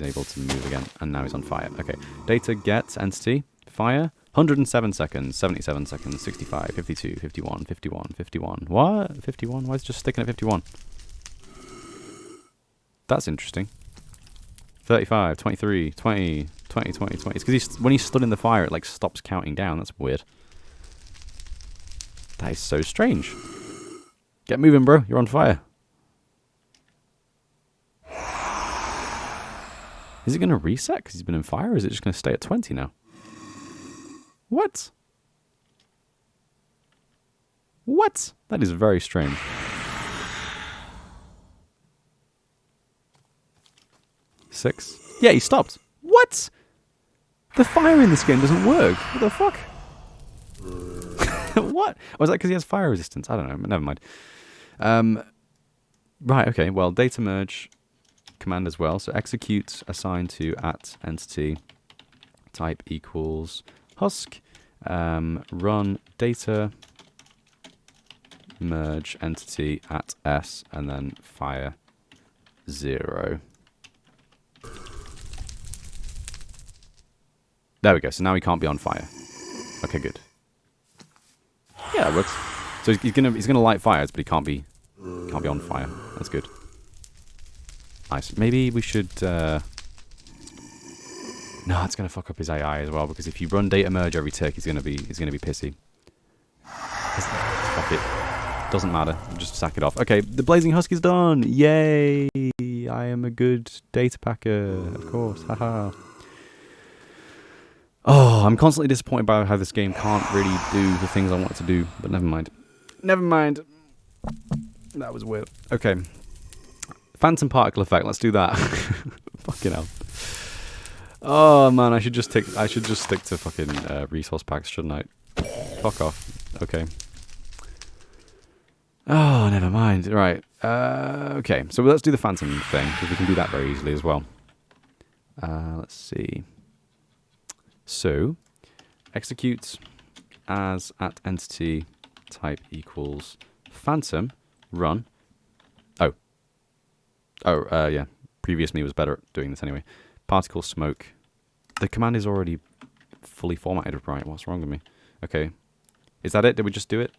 able to move again, and now he's on fire. Okay. Data, get, entity, fire. 107 seconds, 77 seconds, 65, 52, 51, 51, 51. What? 51? Why is it just sticking at 51? That's interesting. 35, 23, 20, 20, 20, 20. It's because when he's stood in the fire, it like stops counting down. That's weird. That is so strange. Get moving, bro. You're on fire. Is it going to reset because he's been in fire, or is it just going to stay at 20 now? What? What? That is very strange. Six. Yeah, he stopped. What? The fire in this game doesn't work. What the fuck? What? Was that because he has fire resistance? I don't know. Never mind. Right, okay. Well, data merge command as well. So execute assign to at entity type equals husk. Run data merge entity at s and then fire 0. There we go. So now he can't be on fire. Okay, good. Yeah, that works. So he's gonna light fires, but he can't be on fire. That's good. Nice. Maybe we should. No, it's gonna fuck up his AI as well because if you run data merge every tick, he's gonna be pissy. Fuck it. Doesn't matter. Just sack it off. Okay, the blazing husk is done. Yay! I am a good data packer, of course. Haha. Oh, I'm constantly disappointed by how this game can't really do the things I want it to do, but never mind. Never mind. That was weird. Okay. Phantom particle effect, let's do that. Fucking hell. Oh man, I should just stick to fucking resource packs, shouldn't I? Fuck off. Okay. Oh, never mind. Right. Okay, so let's do the phantom thing, because we can do that very easily as well. Let's see. So, execute as at entity type equals phantom run. Yeah. Previous me was better at doing this anyway. Particle smoke. The command is already fully formatted, right? What's wrong with me? Okay. Is that it? Did we just do it?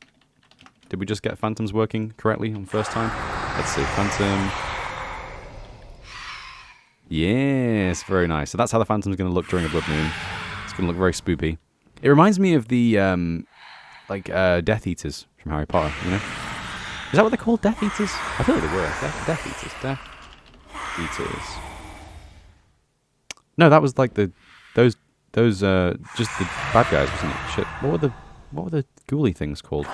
Did we just get phantoms working correctly on first time? Let's see. Phantom. Yes, very nice. So that's how the phantom's going to look during a blood moon. It's going to look very spoopy. It reminds me of the Death Eaters from Harry Potter, you know? Is that what they're called? Death Eaters? I feel like they were. Death Eaters. Death Eaters. No, that was like those just the bad guys, wasn't it? Shit. What were the ghouly things called?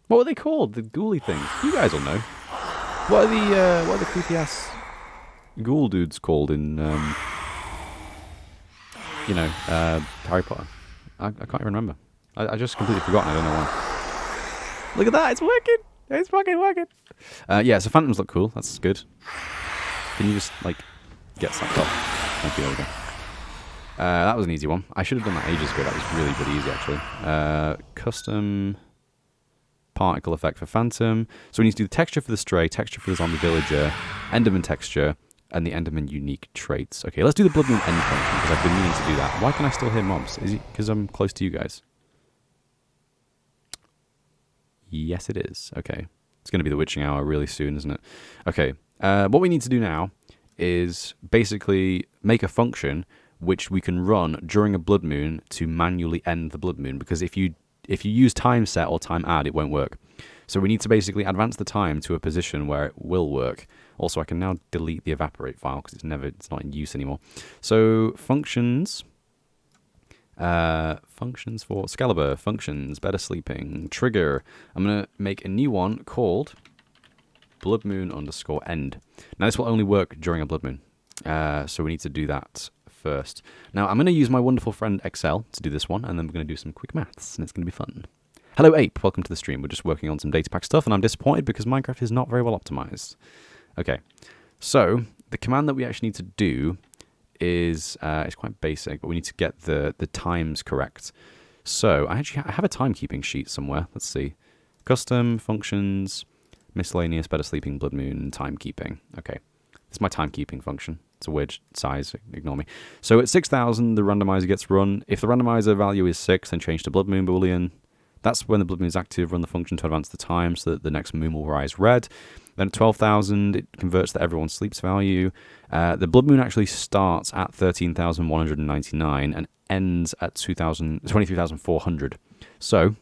What were they called? The ghouly things. You guys will know. What are the creepy ass ghoul dudes called in Harry Potter? I can't even remember. I just completely forgotten. I don't know why. Look at that! It's working. It's fucking working. Yeah, so phantoms look cool. That's good. Can you just like get sucked off? Thank you. There we go. That was an easy one. I should have done that ages ago. That was really, really easy actually. Custom particle effect for phantom. So we need to do the texture for the stray, texture for the zombie villager, Enderman texture, and the Enderman unique traits. Okay, let's do the Bloodmoon end function because I've been meaning to do that. Why can I still hear mobs? Is it because I'm close to you guys? Yes, it is. Okay. It's going to be the witching hour really soon, isn't it? Okay. what we need to do now is basically make a function which we can run during a blood moon to manually end the blood moon, because if you use time set or time add, it won't work. So we need to basically advance the time to a position where it will work. Also, I can now delete the evaporate file because it's not in use anymore. So functions for Excalibur, functions, better sleeping, trigger. I'm going to make a new one called Bloodmoon_end. Now this will only work during a blood moon. So we need to do that first. Now I'm going to use my wonderful friend Excel to do this one, and then we're going to do some quick maths, and it's going to be fun. Hello Ape, welcome to the stream. We're just working on some data pack stuff, and I'm disappointed because Minecraft is not very well optimized. Okay, so the command that we actually need to do is it's quite basic, but we need to get the times correct. So I have a timekeeping sheet somewhere. Let's see. Custom functions, miscellaneous, better sleeping, blood moon, timekeeping. Okay, this is my timekeeping function. It's a weird size, ignore me. So at 6,000, the randomizer gets run. If the randomizer value is 6, then change to blood moon boolean. That's when the blood moon is active. Run the function to advance the time so that the next moon will rise red. Then at 12,000, it converts to everyone sleeps value. The blood moon actually starts at 13,199 and ends at 23,400. So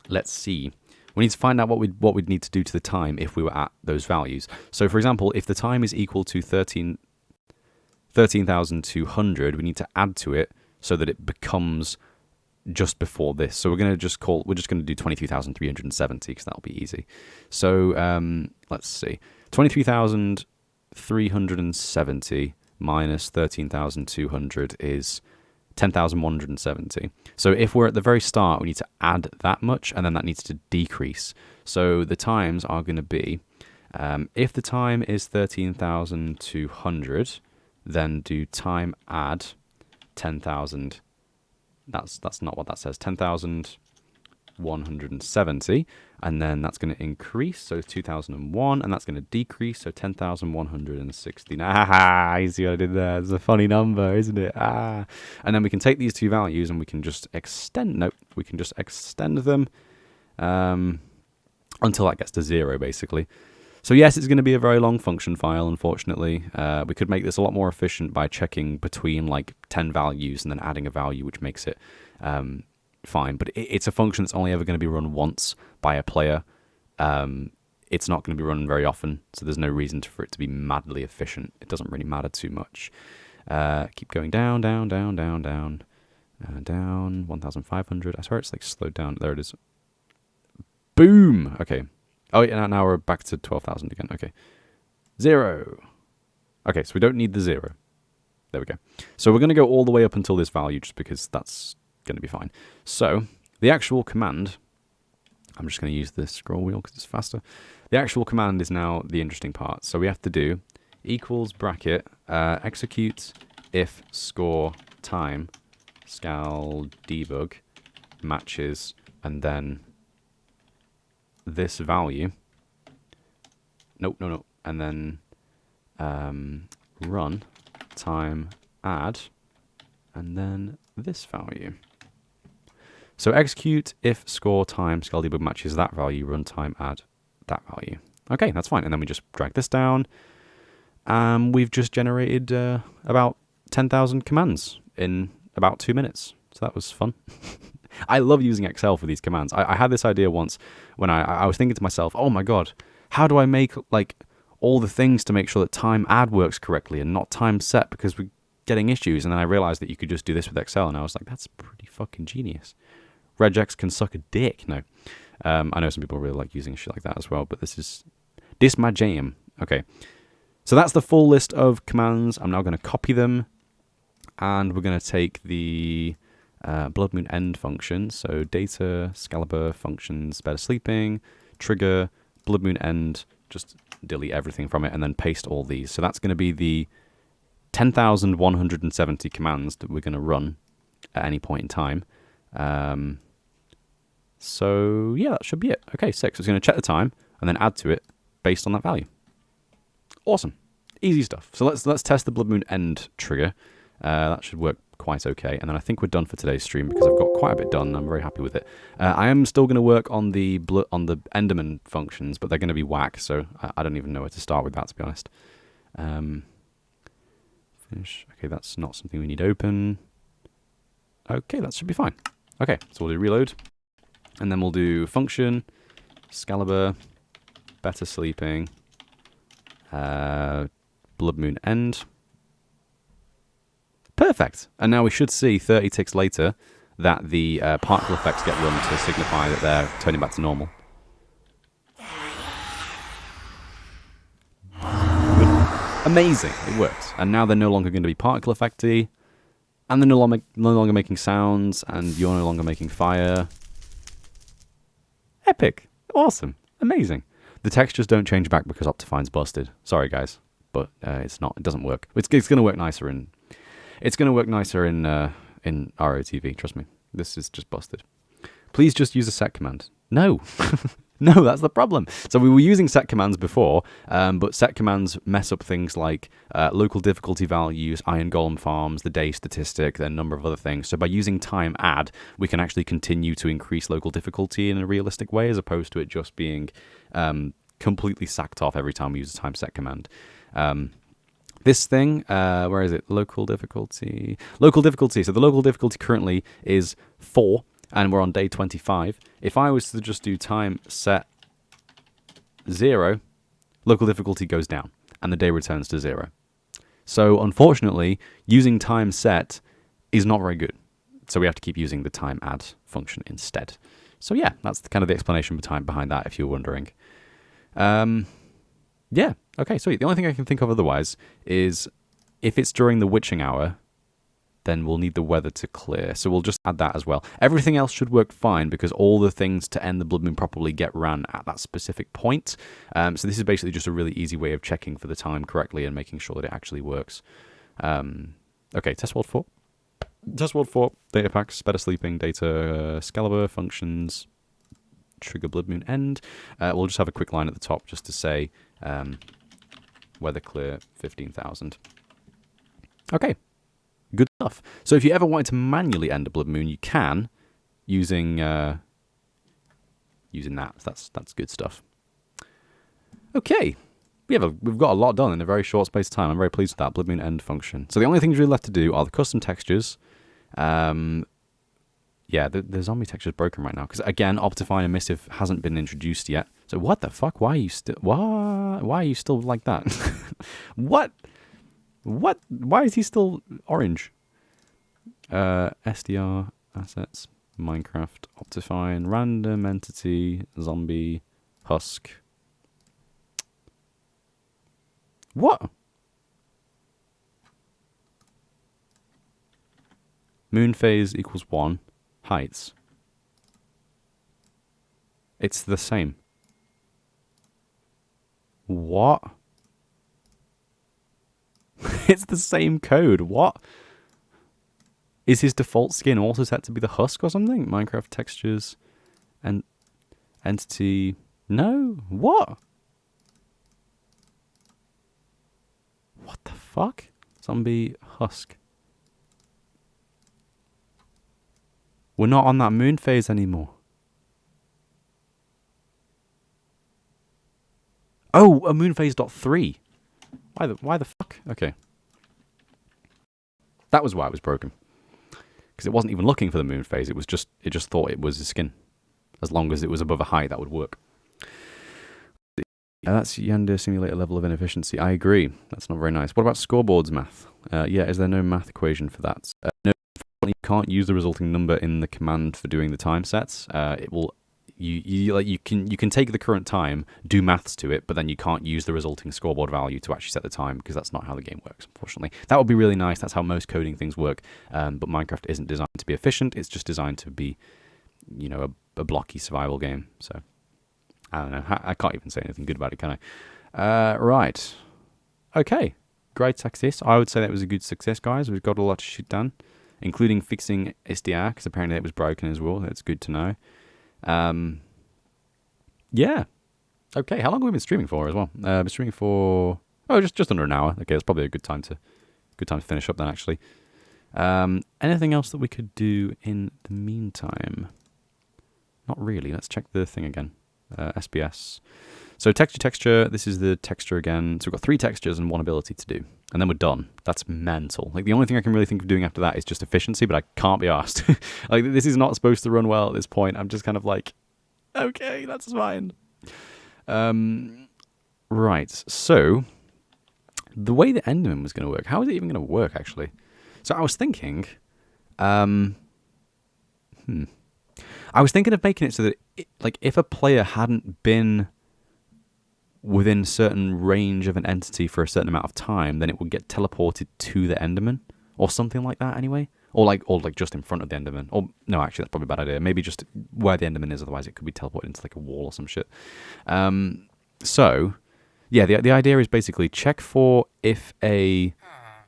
let's see. We need to find out what we'd need to do to the time if we were at those values. So for example, if the time is equal to 13,200, we need to add to it so that it becomes just before this. So we're just going to do 23,370 because that'll be easy. So let's see. 23,370 minus 13,200 is 10,170. So if we're at the very start, we need to add that much, and then that needs to decrease. So the times are going to be, if the time is 13,200, then do time add 10,000. That's not what that says. 10,170, and then that's going to increase, so 2001, and that's going to decrease, so 10,160. Ah, you see what I did there? It's a funny number, isn't it? Ah, and then we can take these two values and we can just extend. Nope, we can just extend them until that gets to 0, basically. So yes, it's going to be a very long function file, unfortunately. We could make this a lot more efficient by checking between like 10 values and then adding a value, which makes it fine. But it's a function that's only ever going to be run once by a player. It's not going to be run very often, so there's no reason for it to be madly efficient. It doesn't really matter too much. Keep going down, down, down, down, down, down, 1,500. I swear it's like slowed down. There it is. Boom! Okay. Oh, yeah, now we're back to 12,000 again. Okay. 0. Okay, so we don't need the 0. There we go. So we're going to go all the way up until this value just because that's going to be fine. So the actual command, I'm just going to use the scroll wheel because it's faster. The actual command is now the interesting part. So we have to do equals bracket execute if score time scal debug matches, and then this value. Nope. And then run time add, and then this value. So execute if score time scal debug matches that value, run time add that value. Okay, that's fine. And then we just drag this down. We've just generated about 10,000 commands in about 2 minutes. So that was fun. I love using Excel for these commands. I had this idea once when I was thinking to myself, oh my god, how do I make like all the things to make sure that time add works correctly and not time set, because we're getting issues. And then I realized that you could just do this with Excel, and I was like, that's pretty fucking genius. Regex can suck a dick. No. I know some people really like using shit like that as well, but this my jam. Okay. So that's the full list of commands. I'm now going to copy them, and we're going to take the Bloodmoon end function. So data, Excalibur, functions, better sleeping, trigger, Bloodmoon end, just delete everything from it, and then paste all these. So that's going to be the 10,170 commands that we're going to run at any point in time. So yeah, that should be it. Okay, 6. So it's going to check the time and then add to it based on that value. Awesome. Easy stuff. So let's test the Bloodmoon end trigger. That should work quite quite okay. And then I think we're done for today's stream because I've got quite a bit done. I'm very happy with it. I am still going to work on the Enderman functions, but they're going to be whack, so I don't even know where to start with that, to be honest. Finish. Okay, that's not something we need open. Okay, that should be fine. Okay, so we'll do reload. And then we'll do function, Excalibur, better sleeping, Bloodmoon end. Perfect. And now we should see 30 ticks later that the particle effects get run to signify that they're turning back to normal. Amazing. It works. And now they're no longer going to be particle effecty, and they're no longer making sounds, and you're no longer making fire. Epic. Awesome. Amazing. The textures don't change back because Optifine's busted. Sorry, guys. But it's not. It doesn't work. It's going to work nicer in... It's going to work nicer in ROTV. Trust me. This is just busted. Please just use a set command. No. No, that's the problem. So we were using set commands before, but set commands mess up things like local difficulty values, iron golem farms, the day statistic, and a number of other things. So by using time add, we can actually continue to increase local difficulty in a realistic way, as opposed to it just being completely sacked off every time we use a time set command. This thing, where is it? Local difficulty. Local difficulty. So the local difficulty currently is 4. And we're on day 25. If I was to just do time set 0, local difficulty goes down, and the day returns to 0. So, unfortunately, using time set is not very good. So we have to keep using the time add function instead. So yeah, that's kind of the explanation behind that, if you're wondering. Yeah, okay, sweet. The only thing I can think of otherwise is if it's during the witching hour, then we'll need the weather to clear. So we'll just add that as well. Everything else should work fine because all the things to end the blood moon properly get ran at that specific point. So this is basically just a really easy way of checking for the time correctly and making sure that it actually works. Okay, test world 4. Test world 4, data packs, better sleeping, data, Excalibur, functions, trigger blood moon end. We'll just have a quick line at the top just to say weather clear 15,000. Okay. Good stuff. So if you ever wanted to manually end a blood moon, you can using that. That's good stuff. Okay, we've got a lot done in a very short space of time. I'm very pleased with that blood moon end function. So the only things really left to do are the custom textures. Yeah, the zombie texture is broken right now because again, Optifine emissive hasn't been introduced yet. So what the fuck? Why are you still like that? What? Why is he still orange? SDR, assets, Minecraft, Optifine, random entity, zombie, husk. What? Moon phase equals 1. Heights. It's the same. What? It's the same code. What? Is his default skin also set to be the husk or something? Minecraft textures and entity. No. What? What the fuck? Zombie husk. We're not on that moon phase anymore. Oh, a moon phase .3. Why the fuck? Okay. That was why it was broken. Because it wasn't even looking for the moon phase. It just thought it was his skin. As long as it was above a height, that would work. That's Yander simulator level of inefficiency. I agree. That's not very nice. What about scoreboards math? Yeah, is there no math equation for that? No, you can't use the resulting number in the command for doing the time sets. It will. You can take the current time, do maths to it, but then you can't use the resulting scoreboard value to actually set the time because that's not how the game works, unfortunately. That would be really nice. That's how most coding things work. But Minecraft isn't designed to be efficient. It's just designed to be, a blocky survival game. So I don't know. I can't even say anything good about it, can I? Right. Okay. Great success. I would say that was a good success, guys. We've got a lot of shit done, including fixing SDR because apparently it was broken as well. That's good to know. Yeah. Okay, how long have we been streaming for as well? Been streaming for just under an hour. Okay, that's probably a good time to finish up then actually. Anything else that we could do in the meantime? Not really. Let's check the thing again. SBS. So texture. This is the texture again. So we've got 3 textures and 1 ability to do. And then we're done. That's mental. Like, the only thing I can really think of doing after that is just efficiency, but I can't be asked. Like, this is not supposed to run well at this point. I'm just kind of like, okay, that's fine. Right. So, the way the Enderman was going to work, how is it even going to work, actually? So I was thinking, I was thinking of making it so that, if a player hadn't been within certain range of an entity for a certain amount of time, then it would get teleported to the Enderman, or something like that, anyway. Or just in front of the Enderman. Or no, actually, that's probably a bad idea. Maybe just where the Enderman is. Otherwise, it could be teleported into like a wall or some shit. So, yeah, the idea is basically check for if an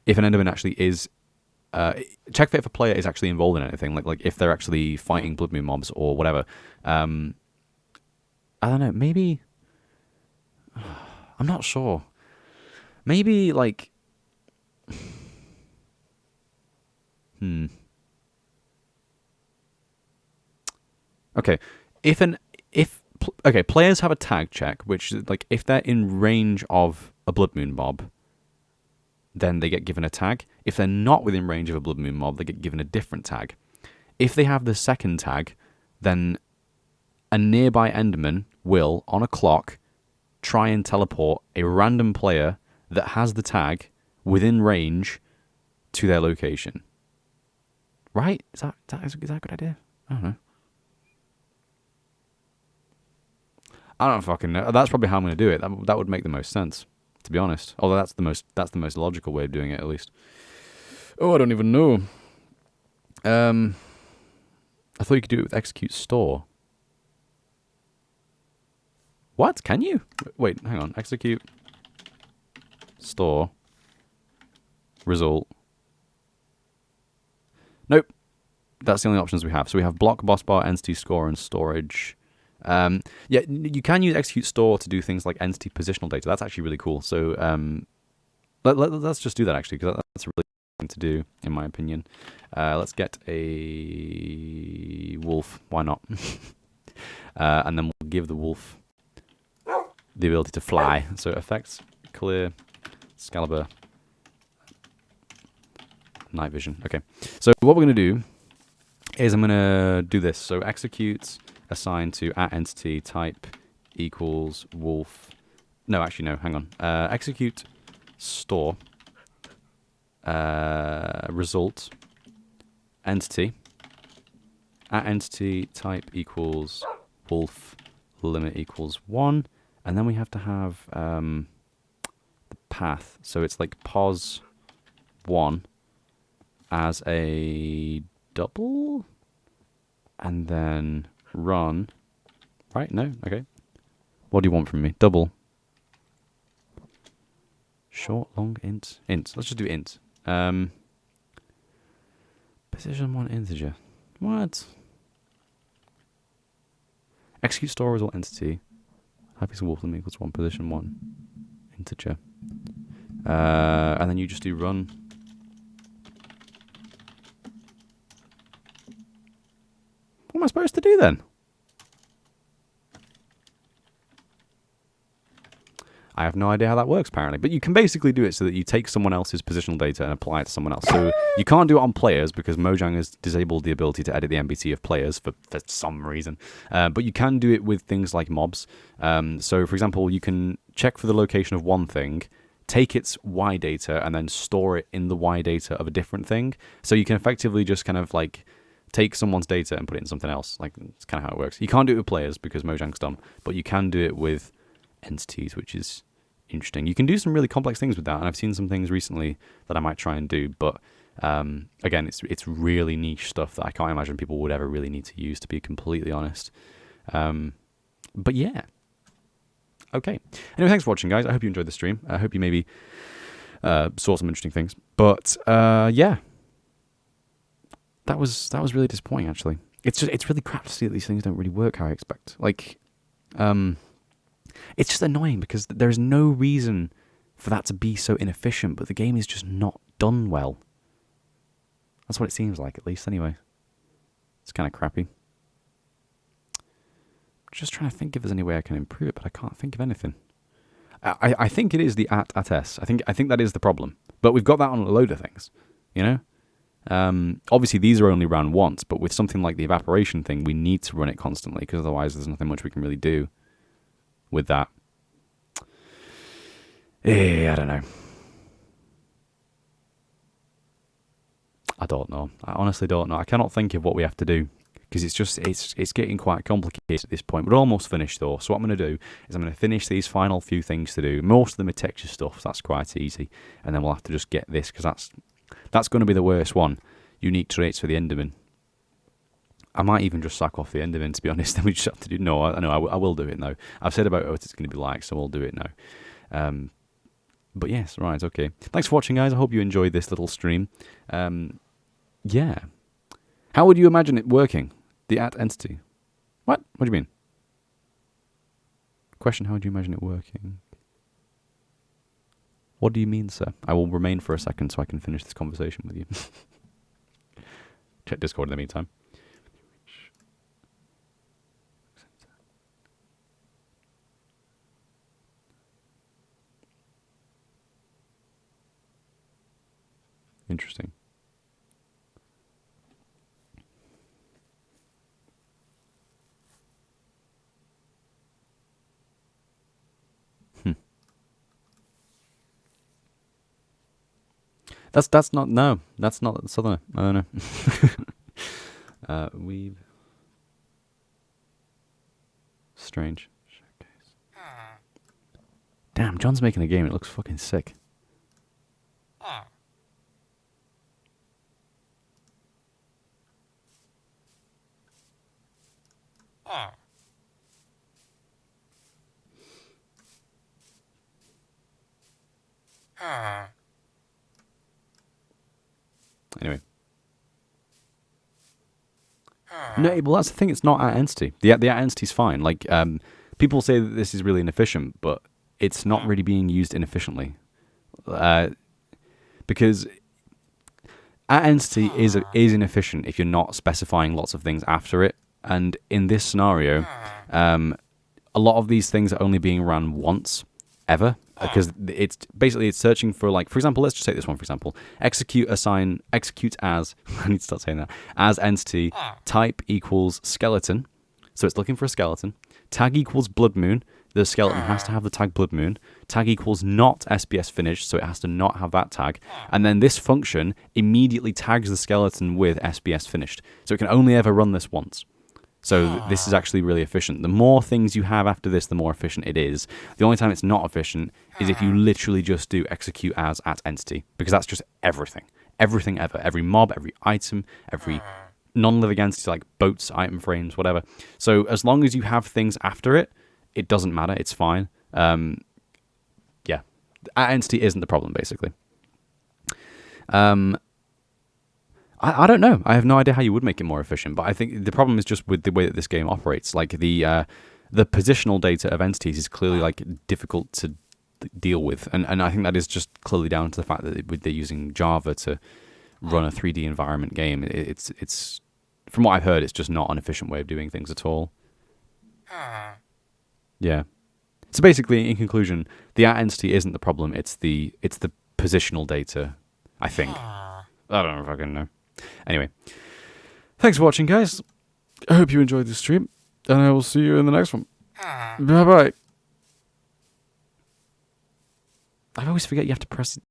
Enderman actually is. Check for if a player is actually involved in anything, like if they're actually fighting Bloodmoon mobs or whatever. I don't know. Maybe. I'm not sure. Maybe like. Okay. Players have a tag check, which is like if they're in range of a Bloodmoon mob, then they get given a tag. If they're not within range of a Bloodmoon mob, they get given a different tag. If they have the second tag, then a nearby Enderman will, on a clock, try and teleport a random player that has the tag within range to their location. Right? Is that a good idea? I don't know. I don't fucking know. That's probably how I'm going to do it. That would make the most sense, to be honest. Although that's the most logical way of doing it, at least. Oh, I don't even know. I thought you could do it with execute store. What? Can you? Wait, hang on. Execute store result. Nope. That's the only options we have. So we have block, boss bar, entity score, and storage. Yeah, you can use execute store to do things like entity positional data. That's actually really cool. So let's just do that, actually, because that's a really thing to do, in my opinion. Let's get a wolf. Why not? And then we'll give the wolf the ability to fly. So effects, clear, Excalibur, night vision. Okay. So what we're going to do is I'm going to do this. So execute assign to @entity type equals wolf. No, actually, no. Hang on. Execute store result entity @entity type equals wolf limit equals 1, and then we have to have the path. So it's like pos 1 as a double, and then run. Right? No? Okay. What do you want from me? Double. Short, long, int. Int. Let's just do int. Position 1 integer. What? Execute store result entity. Hyperpixel wolf limit equals 1. Position 1 integer. And then you just do run. What am I supposed to do then? I have no idea how that works, apparently. But you can basically do it so that you take someone else's positional data and apply it to someone else. So you can't do it on players because Mojang has disabled the ability to edit the NBT of players for some reason. But you can do it with things like mobs. So, for example, you can check for the location of one thing, take its Y data, and then store it in the Y data of a different thing. So you can effectively just kind of like take someone's data and put it in something else. Like, it's kind of how it works. You can't do it with players because Mojang's dumb, but you can do it with entities, which is interesting. You can do some really complex things with that, and I've seen some things recently that I might try and do, but again, it's really niche stuff that I can't imagine people would ever really need to use, to be completely honest. But yeah. Okay. Anyway, thanks for watching, guys. I hope you enjoyed the stream. I hope you maybe saw some interesting things. But yeah. That was really disappointing, actually. It's really crap to see that these things don't really work how I expect. Like, it's just annoying because there's no reason for that to be so inefficient, but the game is just not done well. That's what it seems like, at least, anyway. It's kind of crappy. Just trying to think if there's any way I can improve it, but I can't think of anything. I think it is the at s. I think that is the problem. But we've got that on a load of things, you know? Obviously, these are only run once, but with something like the evaporation thing, we need to run it constantly, because otherwise there's nothing much we can really do with that. I don't know. I don't know. I honestly don't know. I cannot think of what we have to do, because it's getting quite complicated at this point. We're almost finished, though. So what I'm going to do is I'm going to finish these final few things to do. Most of them are texture stuff, so that's quite easy. And then we'll have to just get this, because that's going to be the worst one. Unique traits for the Enderman. I might even just sack off the Enderman, to be honest. Then we just have to do... No, I will do it now. I've said about what it's going to be like, so we'll do it now. But yes, right, okay. Thanks for watching, guys. I hope you enjoyed this little stream. Yeah. How would you imagine it working? The at entity. What? What do you mean? Question, how would you imagine it working? What do you mean, sir? I will remain for a second so I can finish this conversation with you. Check Discord in the meantime. Interesting. That's not Southerner. I don't know. Weave. Strange. Showcase. Damn, John's making a game. It looks fucking sick. Anyway. No, well, that's the thing. It's not at entity. The at entity's fine. Like, people say that this is really inefficient, but it's not really being used inefficiently. Because at entity is inefficient if you're not specifying lots of things after it. And in this scenario, a lot of these things are only being run once, ever. Because it's searching for, like, for example, let's just take this one, for example. Execute as, I need to start saying that, as entity, type equals skeleton. So it's looking for a skeleton. Tag equals Bloodmoon. The skeleton has to have the tag Bloodmoon. Tag equals not SBS finished, so it has to not have that tag. And then this function immediately tags the skeleton with SBS finished. So it can only ever run this once. So this is actually really efficient. The more things you have after this, the more efficient it is. The only time it's not efficient is if you literally just do execute as at entity, because that's just everything. Everything ever. Every mob, every item, every non-living entity, like boats, item frames, whatever. So as long as you have things after it, it doesn't matter. It's fine. Yeah. At entity isn't the problem, basically. I don't know. I have no idea how you would make it more efficient, but I think the problem is just with the way that this game operates. Like, the positional data of entities is clearly, like, difficult to deal with, and I think that is just clearly down to the fact that they're using Java to run a 3D environment game. It's from what I've heard, it's just not an efficient way of doing things at all. Yeah. So basically, in conclusion, the at entity isn't the problem. It's the positional data, I think. I don't know if I can know. Anyway, thanks for watching, guys. I hope you enjoyed this stream, and I will see you in the next one. Bye-bye. I always forget you have to press